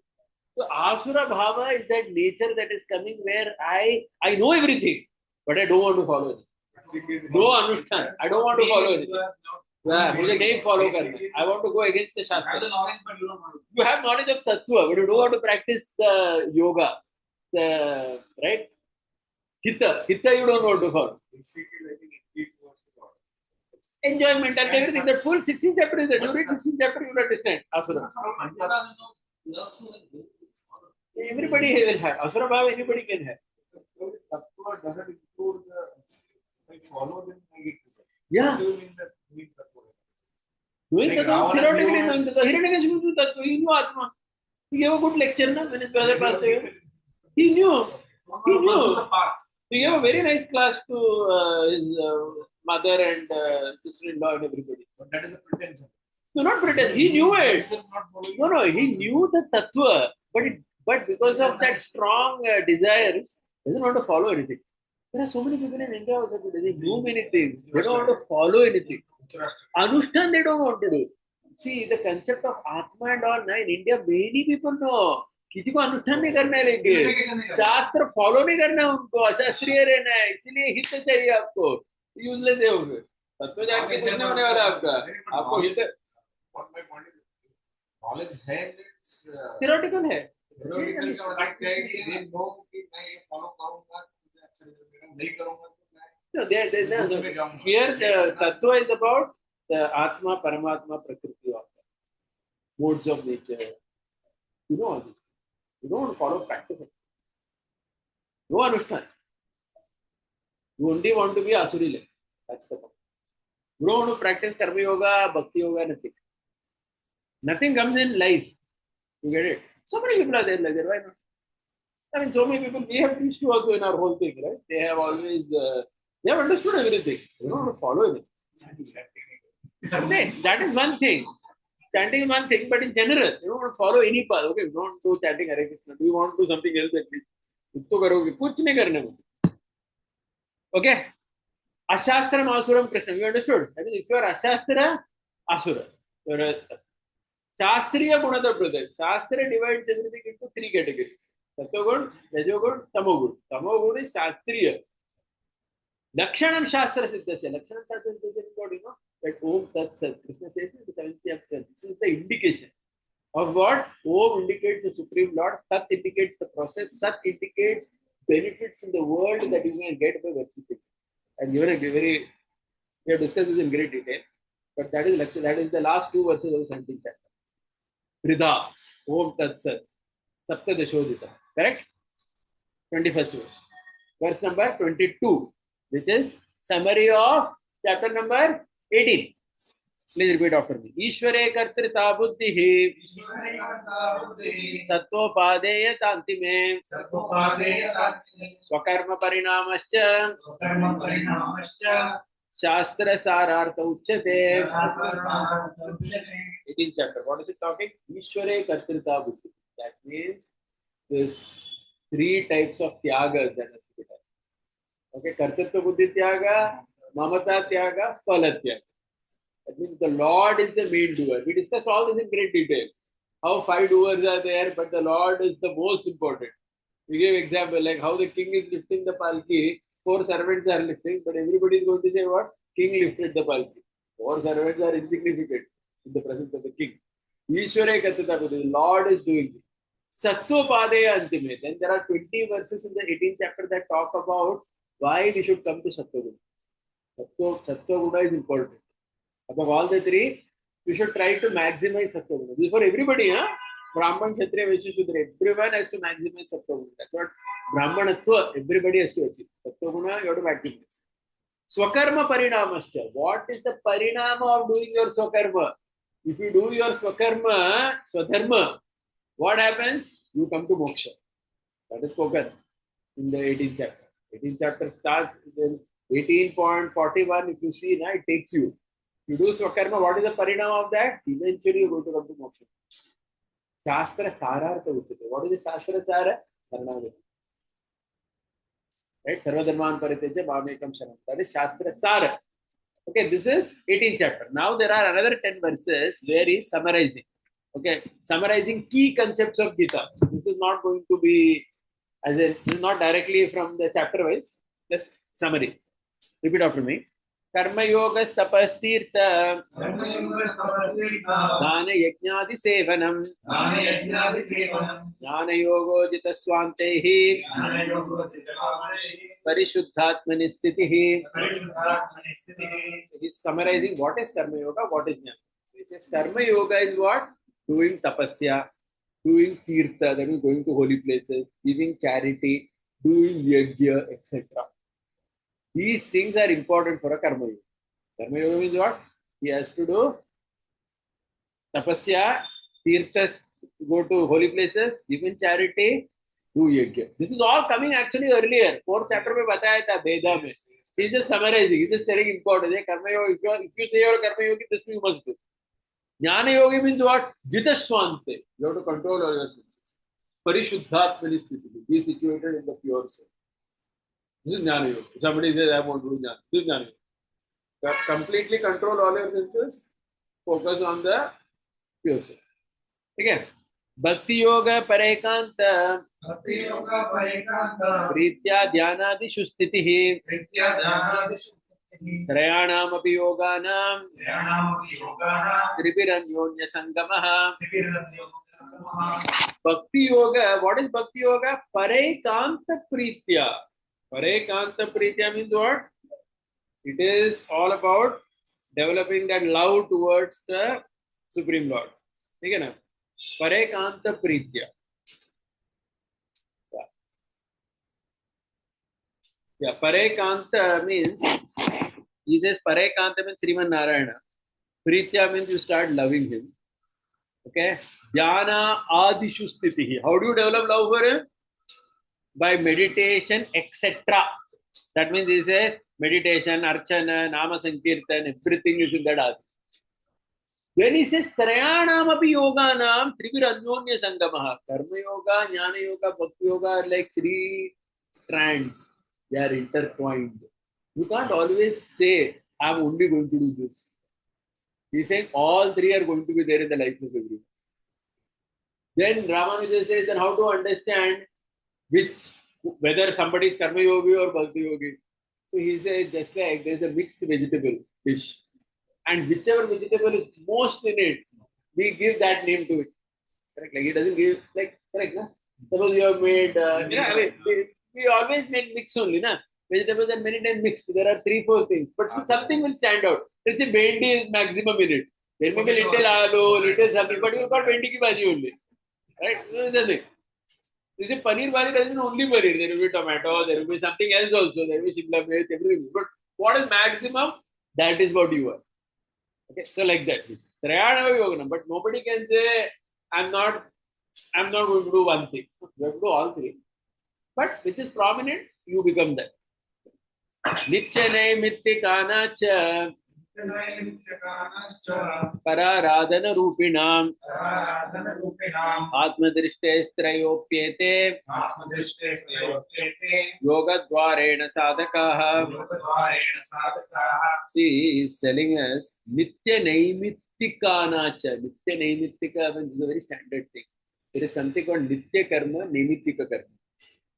So Asura Bhava is that nature that is coming where I know everything, but I don't want to follow it. No Anushtan. I don't want to follow it. मुझे नहीं follow करना. I want to go against the Shastra. You have knowledge of Tattva, but you don't want to practice the yoga. Right? Hitta you don't want to follow. Enjoyment and everything. That full 16th chapter is that. You read 16th chapter, you will understand. Asura. Everybody will have. Asura Bhava, anybody can have. Tattva doesn't include I follow them, I get this. Yeah. Doing Tattva, theoretically knowing Tattva. Hiranyakashipu knew Tattva, he knew Atma. He gave a good lecture na, when his brother passed away. He knew. He gave a very nice class to his mother and sister-in-law and everybody. But that is a pretension. No, not pretend. He knew it. No, he knew the Tattva, but because of that strong desires, doesn't want to follow anything. There are so many people in India also today. They know many things. They don't want to follow anything. Anushtan they don't want to do. See, the concept of Atma and all, in India, many people know. किसी को अनुष्ठान नहीं करना है लेकिन शास्त्र follow नहीं करना है उनको अशास्त्रीय रहना है इसलिए हित चाहिए आपको यूजलेस है होंगे तत्व जान के कुछ नहीं होने वाला आपको हित नॉलेज है थियोरेटिकल है Here the tattva is about the Atma, Paramatma, Prakriti of modes of nature. You know all this. You don't follow practice. No Anushtan. You only want to be Asuri. That's the point. You don't want to practice Karma Yoga, Bhakti Yoga, nothing. Nothing comes in life. You get it? So many people are there like that. Why not? I mean, so many people, we have teached you also in our whole thing, right? They have always, they have understood everything. They don't want to follow it. That is one thing. Chanting is one thing, but in general, you don't want to follow any path. Okay, don't do chanting Hare Krishna. Do you want to do something else at least? Kuch karoge. Kuch nahi karne mein. Okay? Ashastram, Asuram, Krishna. You understood? I mean, if you are Ashastra, Asura. You are Shastriya Gunada brother. Shastra divides everything into 3 categories. Sattvagun, Rajogun, Tamogun. Tamogun is Shastriya. Lakshanam Shastra Siddhasya. Lakshanam Shastra Siddhasya is what you know? That Om Tat Sat. Krishna says in the 7th chapter. This is the indication of what? Om indicates the Supreme Lord. Tat indicates the process. Sat indicates benefits in the world that you can get by worshipping. And given a very, we have discussed this in great detail. But that is the last 2 verses of the 17th chapter. Hridha, Om Tat Sat. Saptadashodita. Correct? 21st verse. Verse number 22, which is summary of chapter number 18. Please repeat after me. Ishvare kartrita buddhihi sattvopadeya tantime swakarma parinamascha Shastra Sarartha Uchyate. 18th chapter. What is it talking? Ishware Kartrita Buddhi. That means there's three types of tyagas that have to be done. Okay, Kartrita Buddhi Tyaga, Mamata Tyaga, Phala Tyaga. That means the Lord is the main doer. We discussed all this in great detail. How 5 doers are there, but the Lord is the most important. We gave example like how the king is lifting the palki, 4 servants are lifting, but everybody is going to say what? King lifted the palki. 4 servants are insignificant in the presence of the king. Ishware Katata Buddhi, the Lord is doing it. Sattva Padeya Antime. Then there are 20 verses in the 18th chapter that talk about why we should come to Sattva Guna. Sattva Guna is important. Above all the three, we should try to maximize Sattva Guna. This is for everybody, huh? Brahman, Kshatriya, Vaishya, Shudra. Everyone has to maximize Sattva Guna. That's what Brahmanatva, everybody has to achieve. Sattva Guna, you have to maximize. Swakarma Parinamascha. What is the Parinama of doing your Swakarma? If you do your Swakarma, Swadharma, what happens? You come to Moksha. That is spoken in the 18th chapter. 18th chapter starts in 18.41. If you see, now it takes you. You do Swakarma, what is the Parinama of that? Eventually you go to come to Moksha. Shastra Sarartha Uchyate. What is the Shastra Sara? Saranagati. Right? Sarvadharman Pariteja Bhamekam Sharanam. That is Shastra Sara. Okay, this is 18th chapter. Now there are another 10 verses where he is summarizing. Okay, summarizing key concepts of Gita. So this is not going to be, as in, this is not directly from the chapter wise, just summary. Repeat after me. Karma Yoga Tapastirtha Dana Yajnadi Sevanam Jnana Yogo Jitaswantehi Parishuddhatmani Sthitihi. He is summarizing what is Karma Yoga, what is Jnana. So he says Karma Yoga is what? Doing tapasya, doing tirtha, that means going to holy places, giving charity, doing yajna, etc. These things are important for a karma yoga. Karma yoga means what? He has to do tapasya, tirthas, go to holy places, giving charity, do yajna. This is all coming actually earlier. 4th chapter में बताया था Veda में. He's just summarizing. He's just telling important. Karma yoga. If you say you're a karma yogi, this you must do. Jnana yogi means what? Jitaswante. You have to control all your senses. Parishuddhatmani sthiti. Be situated in the pure soul. This is Jnana yoga. If somebody says, I want to do Jnana. This is Jnana yoga. Completely control all your senses. Focus on the pure soul. Again. Bhakti yoga parekanta. Pritya dhyanadishu sthitihi. Trayanamapi yoganam Tribhiranyonya Sangamaha. Bhakti Yoga. What is Bhakti Yoga? Parekanta Pritya. Parekanta Pritya means what? It is all about developing that love towards the Supreme Lord. Okay, na? Parekanta Pritya. Yeah, Parekanta means, he says Parekanta means Sriman Narayana. Pritya means you start loving him. Okay. Dhyana Adishu Sthitihi. How do you develop love for him? By meditation, etc. That means he says meditation, Archana, Nama Sankirtan, everything you should get Adi. Then he says Trayanamapi Yoganam Tribhiranyonya Sangamaha. Karma Yoga, Jnana Yoga, Bhakti Yoga are like 3 strands. They are intertwined. You can't always say, I'm only going to do this. He's saying all 3 are going to be there in the life of everyone. Then Ramanuja says, then how to understand whether somebody is Karma Yogi or Bhakti Yogi. So he says, just like there's a mixed vegetable dish. And whichever vegetable is most in it, we give that name to it. Correct? Like he doesn't give, like, correct, na? Suppose you have made, we always make mix only, na? Vegetables are many times mixed. There are 3-4 things, but something will stand out. Let's say bhendi is maximum in it. There may be little aloo, little something, but you've got bhendi ki bhaji only. Right? That's the thing. You say paneer bhaji doesn't mean only paneer. There will be tomato, there will be something else also. There will be shimla mirch, everything. But what is maximum? That is what you are. Okay, so like that. This is Trayana Yoganam. But nobody can say, I'm not going to do one thing. You have to do all 3. But which is prominent, you become that. Nityanaimittikanacha Pararadhana Atmadrishtesтрayopyete Yogadvarena sadhakaha. See, he is telling us Nitya Naimittikanacha. Nitya Naimittika means a very standard thing. There is something called Nitya Karma, Naimittika Karma.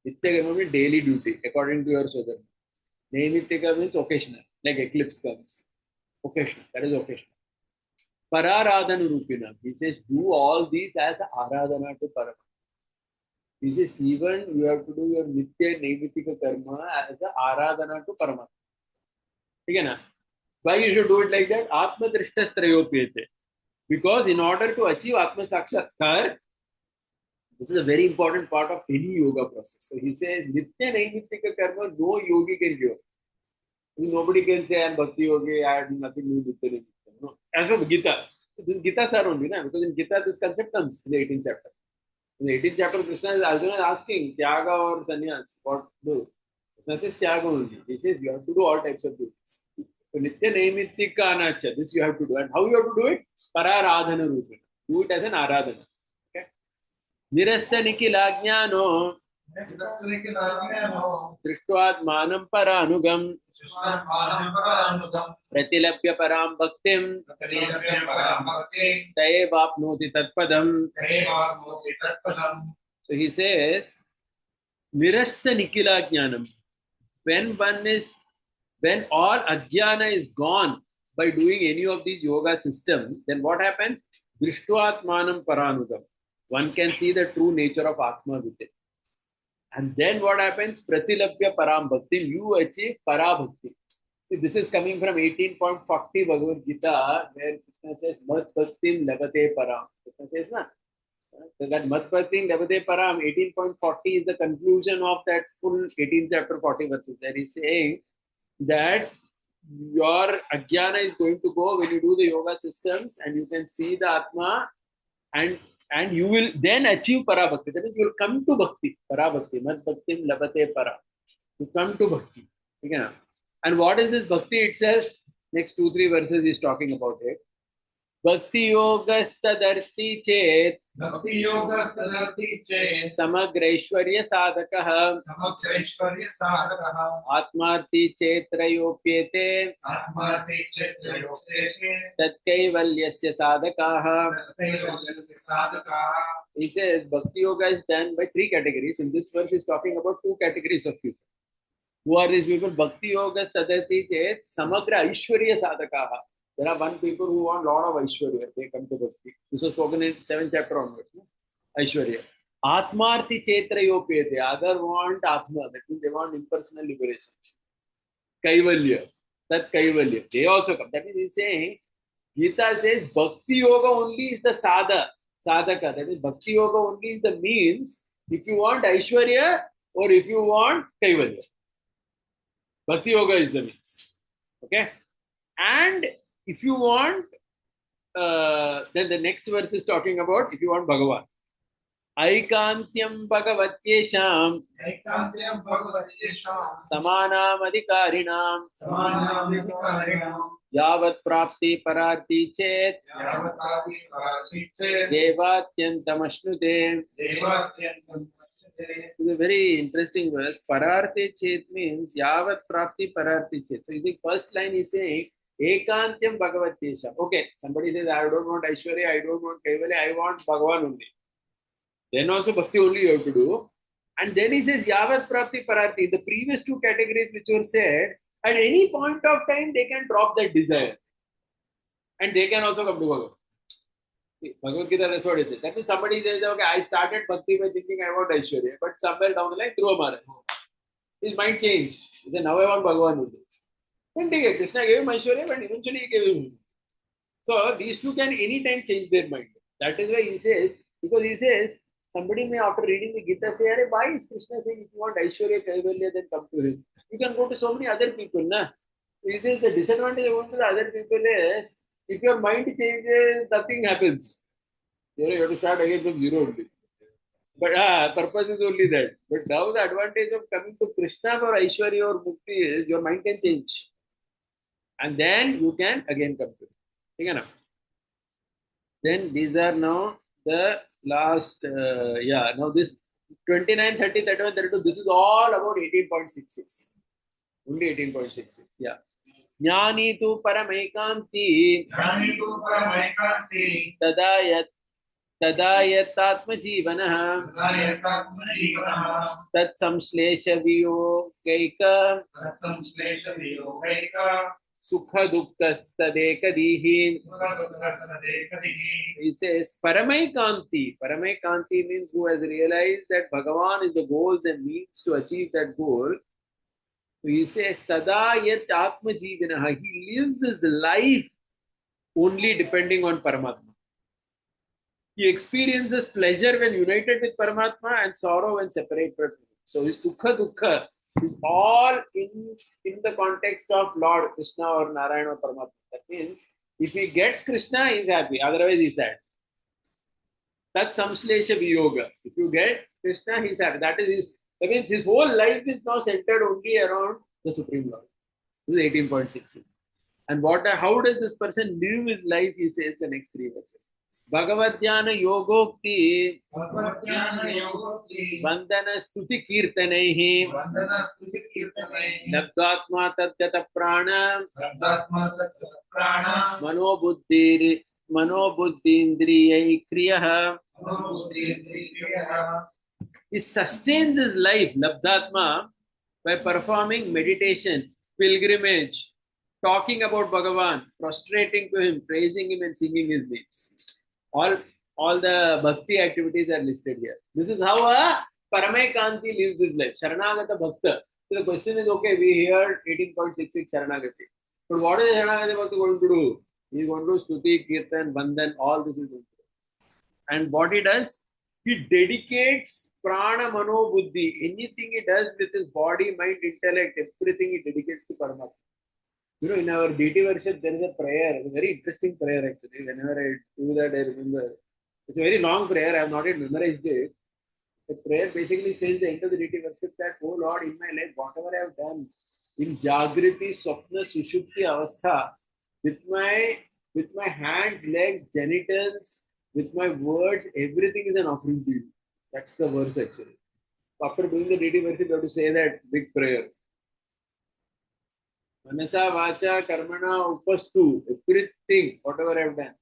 Nitya Karma means daily duty, according to your Swadharma. Naimittika means occasional, like eclipse comes. Occasional, that is occasional. Pararadhana Rupina. He says, do all these as Aradhana to Param. He says, even you have to do your Nitya Naimittika Karma as Aradhana to Paramatma. Again, why you should do it like that? Atma Drishtas Trayopyate. Because in order to achieve Atma Sakshatkar, this is a very important part of any yoga process. So he says, Nitya Naimittika Karma, no yogi can give. Nobody can say, I am Bhakti Yogi, I have nothing to do with Nitya Naimittika. No. As for Gita, this is Gita sir only, na? Because in Gita this concept comes in the 18th chapter. In the 18th chapter, Arjuna is asking, Tyaga or Sannyas, what to do? Krishna says, Tyaga only. He says, you have to do all types of duties. So Nitya Naimittika Anacha, this you have to do. And how you have to do it? Pararadhana Rupina. Do it as an Aradhana. Okay? Nirastha Nikila Jnano Drishtvaatmanam Paranugam Pratilapya Param Bhaktim Tayevapnoti Tatpadam. So he says, Nirastha Nikila Jnanam. When all Ajnana is gone by doing any of these yoga systems, then what happens? Drishtvaatmanam Paranugam. One can see the true nature of Atma with it. And then what happens? Pratilapya Param Bhakti. You achieve Parabhakti. See, this is coming from 18.40 Bhagavad Gita, where Krishna says, Mat Bhaktim Labate Param. Krishna says, na? So that Mat Bhaktim Labate Param, 18.40 is the conclusion of that full 18 chapter 40 verses. There is saying that your Ajnana is going to go when you do the yoga systems and you can see the Atma and you will then achieve Parabhakti. That means you will come to Bhakti. Parabhakti. Mat Bhaktim Labate Para. You come to Bhakti. Okay. And what is this Bhakti itself? Next 2-3 verses is talking about it. Bhakti yogastadarti chet samagraishwarya sadhakaha atmarti chetrayopyete tatkaivalyasya sadhakaha. He says Bhakti yoga is done by 3 categories. In this verse, he is talking about 2 categories of people. Who are these people? Bhakti yoga sadarti chet samagra aishwarya sadhakaha. There are one people who want a lot of Aishwarya. They come to Bhakti. This was spoken in 7th chapter onwards. Aishwarya. Atmarti Chetra Yopyate. Other want Atma. That means they want impersonal liberation. Kaivalya. That Kaivalya. They also come. That means he's saying, Gita says Bhakti Yoga only is the sadhaka. That is Bhakti Yoga only is the means if you want Aishwarya or if you want Kaivalya. Bhakti Yoga is the means. Okay? And if you want, then the next verse is talking about if you want Bhagavan. Aikantyam Bhagavatyesham Samanam Adhikarinam Yavat Prapti Pararti Chet Devatyantam Ashnute. This is a very interesting verse. Pararti Chet means Yavat Prapti Pararti Chet. So in the first line is saying Ekantyam Bhagavatyesham. Okay, somebody says, I don't want Aishwarya, I don't want Kaivalya, I want Bhagavan only. Then also Bhakti only you have to do. And then he says, Yavat Prapti Pararti. The previous 2 categories which were said, at any point of time, they can drop that desire. And they can also come to Bhagavan. Bhagavad Gita, that's what it is. That means somebody says, okay, I started Bhakti by thinking I want Aishwarya, but somewhere down the line, through a Maharaj. His mind changed. He said, now I want Bhagavan only. Then Krishna gave him Aishwarya, but eventually he gave him. So these 2 can anytime change their mind. That is why he says, because he says, somebody may after reading the Gita say, why is Krishna saying if you want Aishwarya, Kaivalya, then come to him? You can go to so many other people. Na? He says the disadvantage of going to the other people is, if your mind changes, nothing happens. You have to start again from zero only. But purpose is only that. But now the advantage of coming to Krishna for Aishwarya or Mukti is your mind can change. And then you can again come to it. Okay, na? Then these are now the last, now this 29, 30, 31, 32, this is all about 18.66. Only 18.66, yeah. Jnani tu paramaikanti Jnani tu paramaikanti तदा यत्तात्मजीवनः तदायतात्मजीवनः तत् संश्लेष वियोगैक तत्संश्लेषवियोगैक सुख दुःखस्तदेकदीः. सुखदुःखसदेकदिः. He says Paramaikanti. Paramaikanti means who has realized that Bhagavan is the goals and means to achieve that goal. So he says Tada yat Atma Jivanaha. He lives his life only depending on Paramatma. He experiences pleasure when united with Paramatma and sorrow when separated from him. So his Sukha Dukkha is all in the context of Lord Krishna or Narayana or Paramatma. That means if he gets Krishna, he is happy. Otherwise, he is sad. That's Samshlesha Viyoga. If you get Krishna, he is happy. That means his whole life is now centered only around the Supreme Lord. This is 18.66. And how does this person live his life? He says the next three verses. Bhagavad-dhyana yogokti vandana stuti kirtanaihi labdhatma tadgata prana manobuddhindriyai kriyah. He sustains his life, labdhatma, by performing meditation, pilgrimage, talking about Bhagavan, prostrating to him, praising him and singing his names. All the bhakti activities are listed here. This is how a Paramaikanti lives his life. Sharanagata Bhakta. So the question is, okay, we hear 18.66 Sharanagati. But what is Sharanagata Bhakta going to do? He is going to do Stuti, Kirtan, Bandhan, all this is going to do. And what he does, he dedicates Prana, Mano, Buddhi. Anything he does with his body, mind, intellect, everything he dedicates to Paramatma. You know, in our deity worship, there is a prayer, a very interesting prayer actually. Whenever I do that, I remember. It's a very long prayer, I have not yet memorized it. The prayer basically says the end of the deity worship that, oh Lord, in my life, whatever I have done, in Jagriti, Swapna, Sushupti, Avastha, with my hands, legs, genitals, with my words, everything is an offering to you. That's the verse actually. After doing the deity worship, you have to say that big prayer. Manasa, Vacha, Karmana, Upastu, everything, whatever I have done,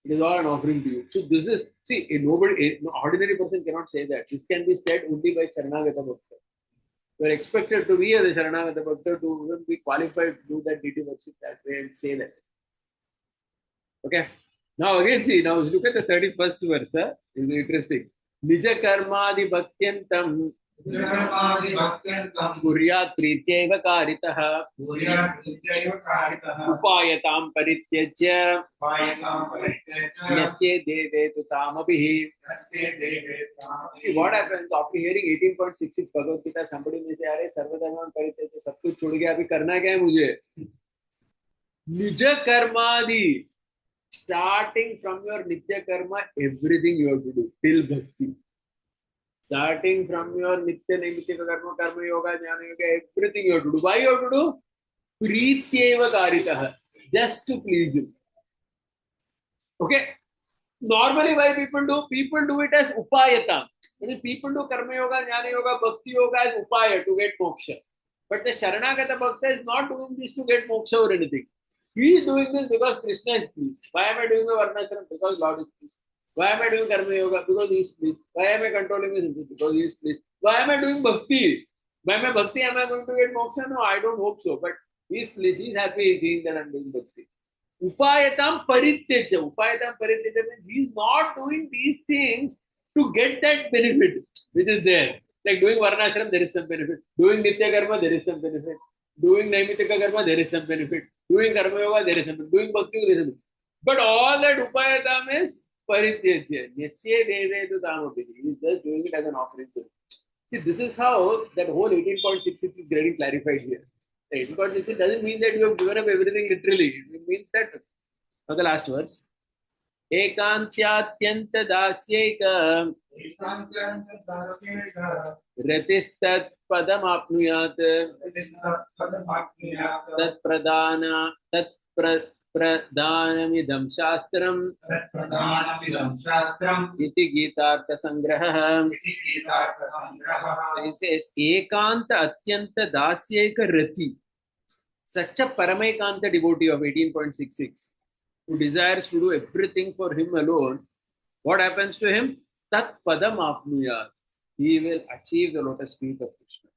it is all an offering to you. So this is, no ordinary person cannot say that. This can be said only by Sharanagata Bhakta. You are expected to be a Sharanagata Bhakta to be qualified to do that deity worship that way and say that. Okay. Now again look at the 31st verse. It is interesting. Nija karmadi bhaktyantam कुर्यात् प्रीत्यैव कारितः उपायतां परित्यज्य यस्य देवेतु तामभिः. See what happens after hearing 18.66 Bhagavad Gita, somebody may say, अरे सर्वधर्मान परित्यज्य, सब कुछ छोड़ के अभी करना क्या है मुझे? निज कर्मादि, starting from your nitya karma, everything you have to do till bhakti. Starting from your nitya naimitya karma yoga, jnana yoga, everything you have to do. Why you have to do? Prityeva karitah, just to please him. Okay. Normally, why people do it as upayata. When people do karma yoga, jnana yoga, bhakti yoga as upaya to get moksha. But the Sharanagata Bhakta is not doing this to get moksha or anything. He is doing this because Krishna is pleased. Why am I doing my Varnashram? Because Lord is pleased. Why am I doing Karma Yoga? Because he is pleased. Why am I controlling his senses? Because he is pleased. Why am I doing Bhakti? By my Bhakti, am I going to get moksha? No, I don't hope so. But he is pleased. He is happy seeing that I am doing Bhakti. Upayatam parityaja. Upayatam parityaja means he is not doing these things to get that benefit which is there. Like doing Varnashram, there is some benefit. Doing Nitya Karma, there is some benefit. Doing Naimittika Karma, there is some benefit. Doing Karma Yoga, there is some benefit. Doing Bhakti, there is some benefit. But all that Upayatam is Parityajya. Yasya devetu tamabhi. He is just doing it as an offering to him. See, this is how that whole 18.66 is getting clarified here. 18.66 doesn't mean that you have given up everything literally. It means that, now the last verse. एकान्त्यात्यन्तदास्यैक रतिस्तत् पदमाप्नुयात् तत्प्रदानमिदं शास्त्रम् इति गीतार्थसङ्ग्रहः. So he says ekanta atyanta dasyeka rati, such a paramakanta devotee of 18.66 who desires to do everything for him alone. What happens to him? Tat padam apnuyat, he will achieve the lotus feet of Krishna.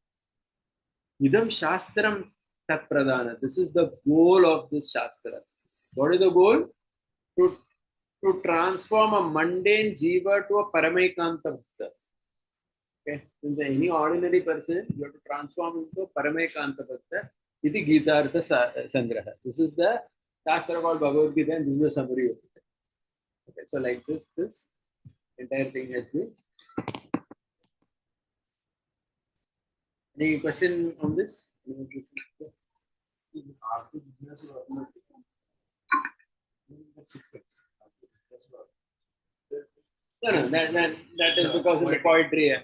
Idam shastram tat pradana, this is the goal of this shastra. What is the goal? To transform a mundane jiva to a paramakanta bhakta. Okay, since any ordinary person, you have to transform into a paramakanta bhakta. Iti Gitartha Sangraha. This is the shastra called Bhagavad Gita, and this is the summary of it. Okay, so like this entire thing has been. Any question on this? No, that is because of the poetry. Yeah.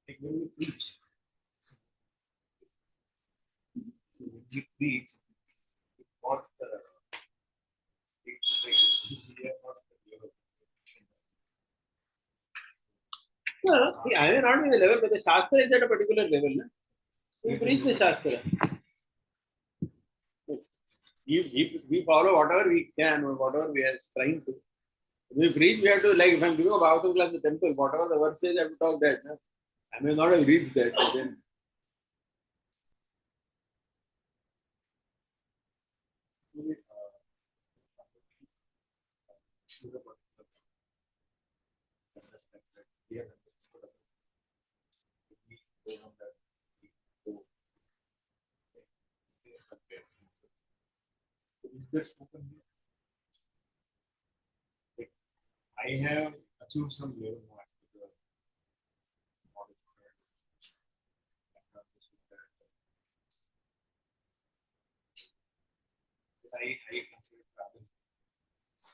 Like when we preach, what it's like we are not the level. No, see, I may not be the level, but the Shastra is at a particular level. Na? We preach the Shastra. We follow whatever we can or whatever we are trying to. If we preach, we have to, like, if I'm giving a Bhagavatam class in the temple, whatever the verse says, I have to talk that. Na? I may not have reached that, but then. Is there spoken here? Like, I have achieved some level more after the knowledge. I consider travel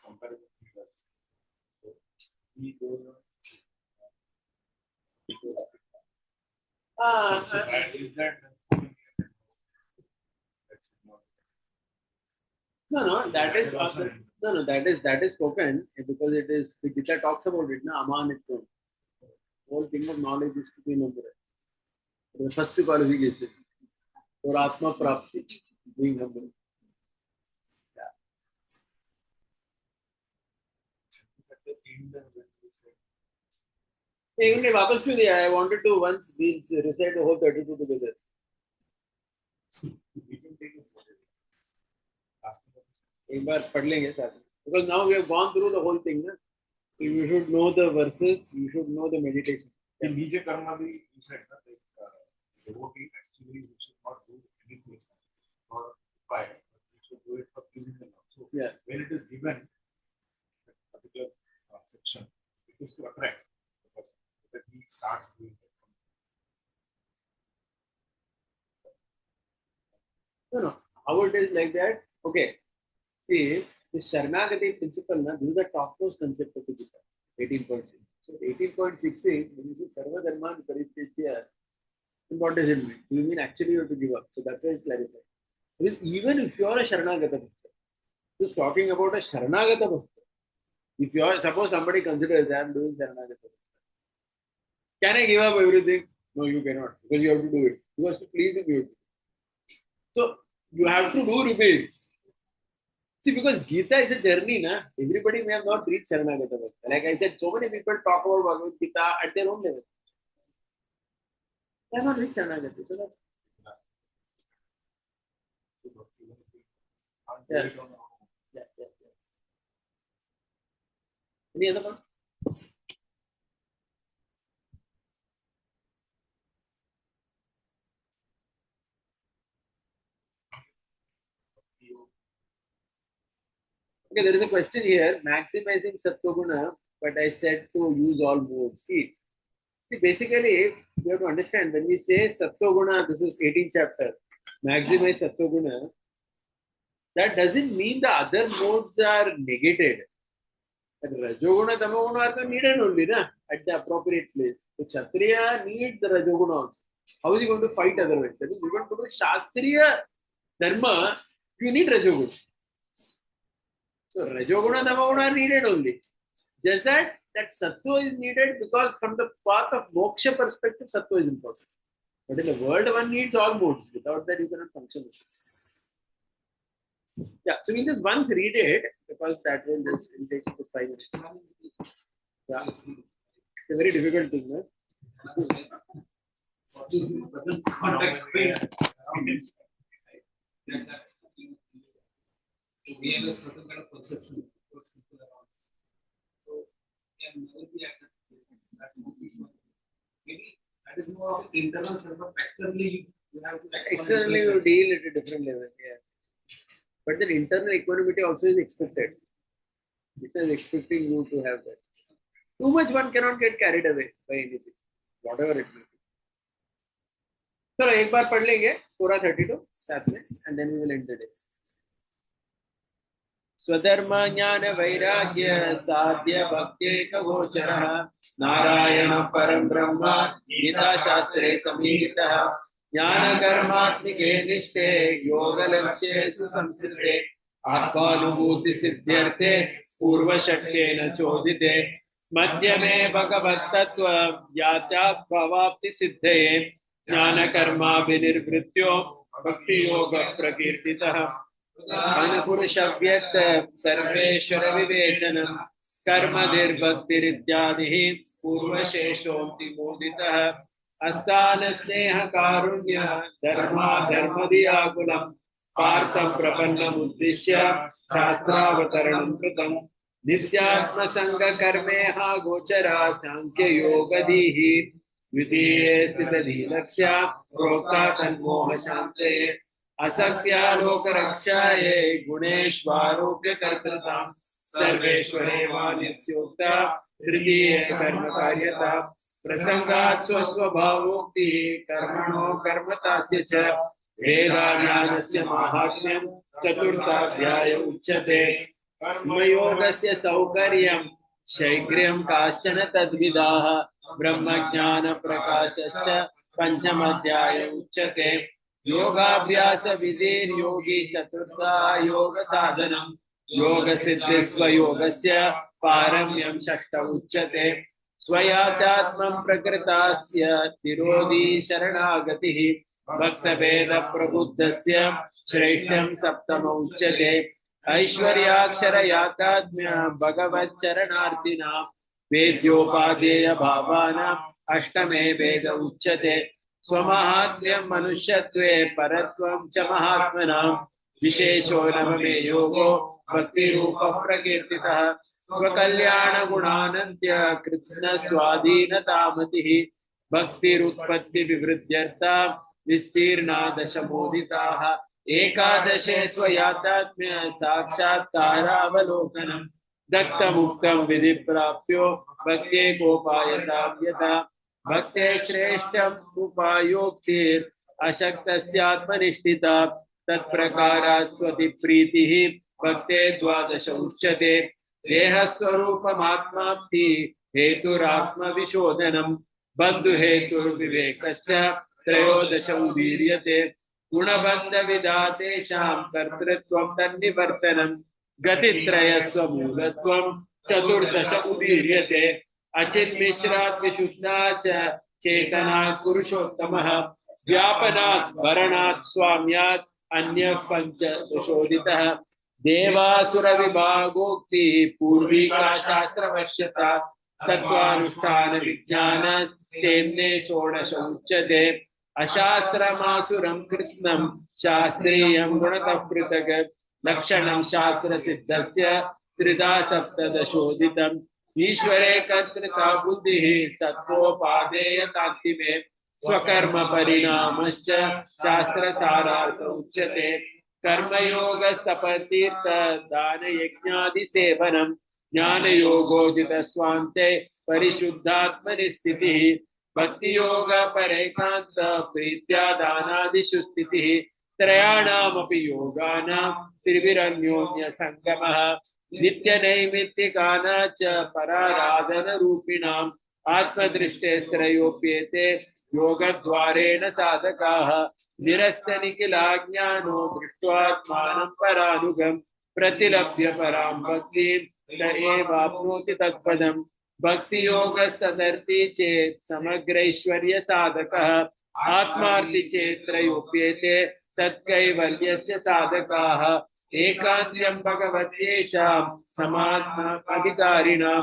comparable to us. So he goes on. So is that spoken here? No, that is that is spoken because it is the Gita talks about it. Na amanitvam. Whole thing of knowledge is to be numbered. The first qualification for Atma Prapti, being humble. Even if वापस क्यों दिया? I wanted to once recite the whole 32 together. एक बार पढ़ लेंगे साथ में. Because now we have gone through the whole thing, na? So you should know the verses, you should know the meditation. In Nija Karma, you said that devotee actually should not do anything or fire, but you should do it for pleasing the Lord. So Yeah. when it is given, a particular section, it is to attract, because that he starts doing it. No. How it is like that? Okay. See, the Sharanagati principle, na, this is the topmost concept of the Gita, 18.6. So 18.6 is, when you say Sarva Dharma Parityaja, what does it mean? Do you mean actually you have to give up? So that's why it's clarified. Because even if you are a Sharanagata Bhakta, just talking about a Sharanagata Bhakta, if you are, suppose somebody considers I am doing Sharanagata Bhakta, can I give up everything? No, you cannot, because you have to do it. Because to please him, you have to. So you have to do rebates. See, because Gita is a journey, na? Everybody may have not reached Sharanagata Bhakta. Like I said, so many people talk about Bhagavad Gita at their own level. They have not reached Sharanagata. So that's yeah. Any other one? Okay, there is a question here, maximizing Sattva-guna, but I said to use all modes. See, basically, you have to understand, when we say Sattva-guna, this is 18th chapter, maximize Sattva-guna, That doesn't mean the other modes are negated. Rajoguna, Tamoguna are needed only na, at the appropriate place. So Kshatriya needs the Rajoguna also. How is he going to fight otherwise? That is, you want to do Shastriya Dharma, you need Rajoguna. So Rajoguna, Tamoguna are needed only. Just that Sattva is needed because from the path of moksha perspective, Sattva is important. But in the world, one needs all modes. Without that, you cannot function. Yeah, so we'll just once read it because that will just take just 5 minutes. Yeah, it's a very difficult thing, no? Context. We have a certain kind of perception. So, maybe that is more of internal self. Externally, you have to. Externally, you deal at a different level. Yeah. But then internal equanimity also is expected. It is expecting you to have that. Too much one cannot get carried away by anything, whatever it may be. चलो एक बार पढ़ लेंगे पूरा 32 साथ में and then we will end the day. स्वधर्म ज्ञान वैराग्य साध्य भक्त्येक गोचरः नारायण परम ब्रह्म गीता शास्त्रे समीहितः ज्ञान कर्मात्मिके निष्ठे योग लक्ष्ये सुसंस्कृते आत्मानुभूति सिद्ध्यर्थे पूर्व शक्येन चोदिते मध्य में भगवत तत्व ज्ञात्या भवाप्ति सिद्धये ज्ञान कर्मा विनिर्वृत्यो भक्ति योग प्रकीर्तितः अनुपुरुष व्यक्त सर्वेश्वर विवेचनम कर्मधिर्भक्तिरित्यादिः पूर्वशेषोक्ति मोदितः अस्तान स्नेह कारुण्य धर्माधर्मदियाकुलम् पार्थं प्रपन्नमुद्दिश्य शास्त्रावतरणं कृतं नित्यात्म संग कर्मेह गोचरा सांख्य योगधीः द्वितीये स्थितधीलक्ष्या प्रोक्ता तन्मोह शान्तये असक्त्यालोक रक्षाये गुणेश्वारोग्य कर्तृता सर्वेश्वरेवानिस्योक्ता तृतीये कर्म कार्यता प्रसंगात् स्वस्वभावोक्ति कर्मणो कर्मतास्य च वेदाज्ञानस्य माहात्म्यं चतुर्थाध्याय उच्यते कर्मयोगस्य सौकर्यं शैग्र्यं काश्चन तद्विदाः ब्रह्मज्ञान प्रकाशश्च पंचमाध्याय उच्यते योगाभ्यास विधिर्योगी चतुर्था योग साधनम योग सिद्धि स्वयोगस्य पारम्यं षष्ठ उच्यते स्वयात्मं प्रकृतास्य तिरोधी शरणागतिः भक्तभेद प्रबुद्धस्य श्रेष्ठं सप्तम उच्यते ऐश्वर्याक्षर यातात्म्य भगवच्चरणार्थिनां वेद्योपादेय भावानाम् अष्टमे वेद उच्यते स्वमाहात्म्यं मनुष्यत्वे परत्वं च महात्मनां विशेषो नवमे योगो भक्तिरूपः प्रकीर्तितः स्वकल्याण गुणानन्त्य कृत्स्न स्वाधीनतामतिः भक्तिरुत्पत्ति विवृद्ध्यर्था विस्तीर्णा दशमोदिताः एकादशे स्वयातात्म्य साक्षात्कारावलोकनम् दत्तमुक्तं विधि प्राप्यो भक्त्येकोपायता यथा भक्ते श्रेष्ठम् उपायोक्तिर् अशक्तस्यात्मनिष्ठिता तत्प्रकारात् स्वति प्रीतिः भक्ते द्वादश उच्यते देहस्वरूपमात्माप्ति हेतुरात्मविशोधनम् बन्धुहेतुर्विवेकश्च त्रयोदश उदीर्यते गुणबन्धविधातेषां कर्तृत्वं तन्निवर्तनम् गतित्रयस्वमूलत्वं चतुर्दश उदीर्यते अचिन्मिश्रात् विशुद्धा च चेतनात् पुरुषोत्तमः व्यापनात् वरणात् स्वाम्यात् अन्यः पञ्चदशोदितः देवासुर विभागोक्ति पूर्विका शास्त्रवश्यता तत्त्वानुष्ठान विज्ञानस्तेम्ने षोडश उच्यते अशास्त्रमासुरं कृत्स्नं शास्त्रीयं गुणतः पृथक् लक्षणं शास्त्र सिद्धस्य त्रिधा सप्तदशोदितम् ईश्वरे कर्तृता बुद्धिः सत्त्वोपादेयतान्तिमे स्वकर्म परिणामश्च शास्त्र सारार्थ उच्यते कर्मयोगस्तपतीर्थ दान यज्ञादि सेवनम् ज्ञान योगोजित स्वान्ते परिशुद्धात्मनि स्थितिः भक्ति योग परेकांत प्रीत्या दानादिषु स्थितिः त्रयाणामपि योगानां त्रिभिरन्योन्य संगमः नित्यनैमित्तिकाना च पराराधनरूपिणाम् आत्मदृष्टेस्त्रयोप्येते योगद्वारेण साधकाः निरस्तनिखिलाज्ञानो दृष्ट्वात्मानं परानुगम् प्रतिलभ्य परां भक्तिं त एवाप्नोति तत्पदम् भक्तियोगस्तदर्थी चेत् समग्रैश्वर्य साधकः आत्मार्थी चेत् त्रयोप्येते तत्कैवल्यस्य साधकाः एकान्त्यं भगवत्येषां समात्मा अधिकारिणां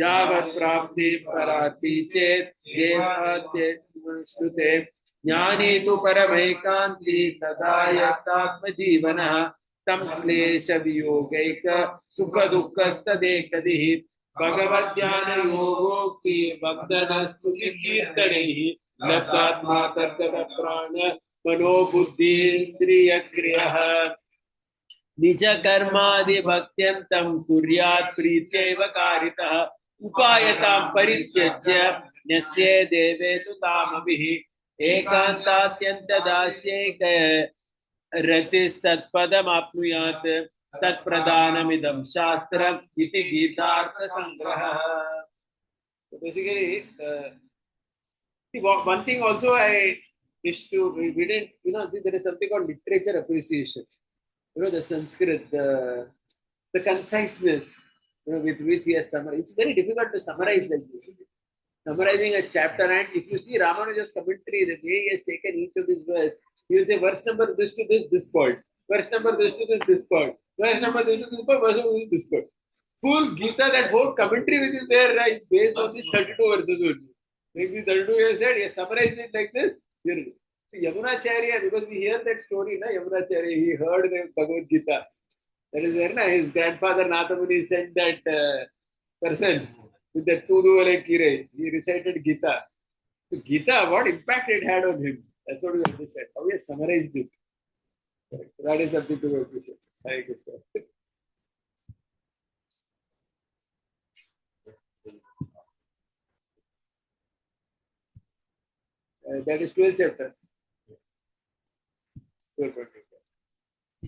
यावत् प्राप्ति परार्ति चेत् देवाद्यश्नुते ज्ञानी तु परमैकान्ती तदा यत्तात्मजीवनः तं श्लेषवियोगैक सुखदुःखस्तदेकदिः भगवद्ध्यानयोगो वन्दनस्तुतिकीर्तनैः लब्धात्मा तद्गतप्राण मनोबुद्धीन्द्रियक्रियः निज कर्मादिभक्त्यन्तं कुर्यात् प्रीत्यैव कारितः उपायतां परित्यज्य न्यस्ये देवेषु तामभिः एकान्तात्यन्तदास्यैक रतिस्तत्पदमाप्नुयात् तत्प्रदानमिदं शास्त्रम् इति गीतार्थसंग्रहः. So basically, one thing also I wish to, we didn't, there is something called literature appreciation. The Sanskrit, the conciseness, with which he has summarized. It's very difficult to summarize like this. Summarizing a chapter, and if you see Ramanuja's commentary, the way he has taken each of these verse, he will say verse number this to this point. Verse number this to this point. Verse number this to this point. Verse number this point. Full Gita, that whole commentary which is there, right, based on these 32 verses only. Like these 32 years said, he has summarized it like this. So Yamunacharya, because we hear that story, Yamunacharya, he heard the Bhagavad Gita. That is where his grandfather Nathamuni sent that person with that Tuduvale Kire. He recited Gita. So Gita, what impact it had on him? That's what we understand. How he has summarized it. Correct. So that is something to appreciate. Hare Krishna. That is 12th chapter. 12th chapter.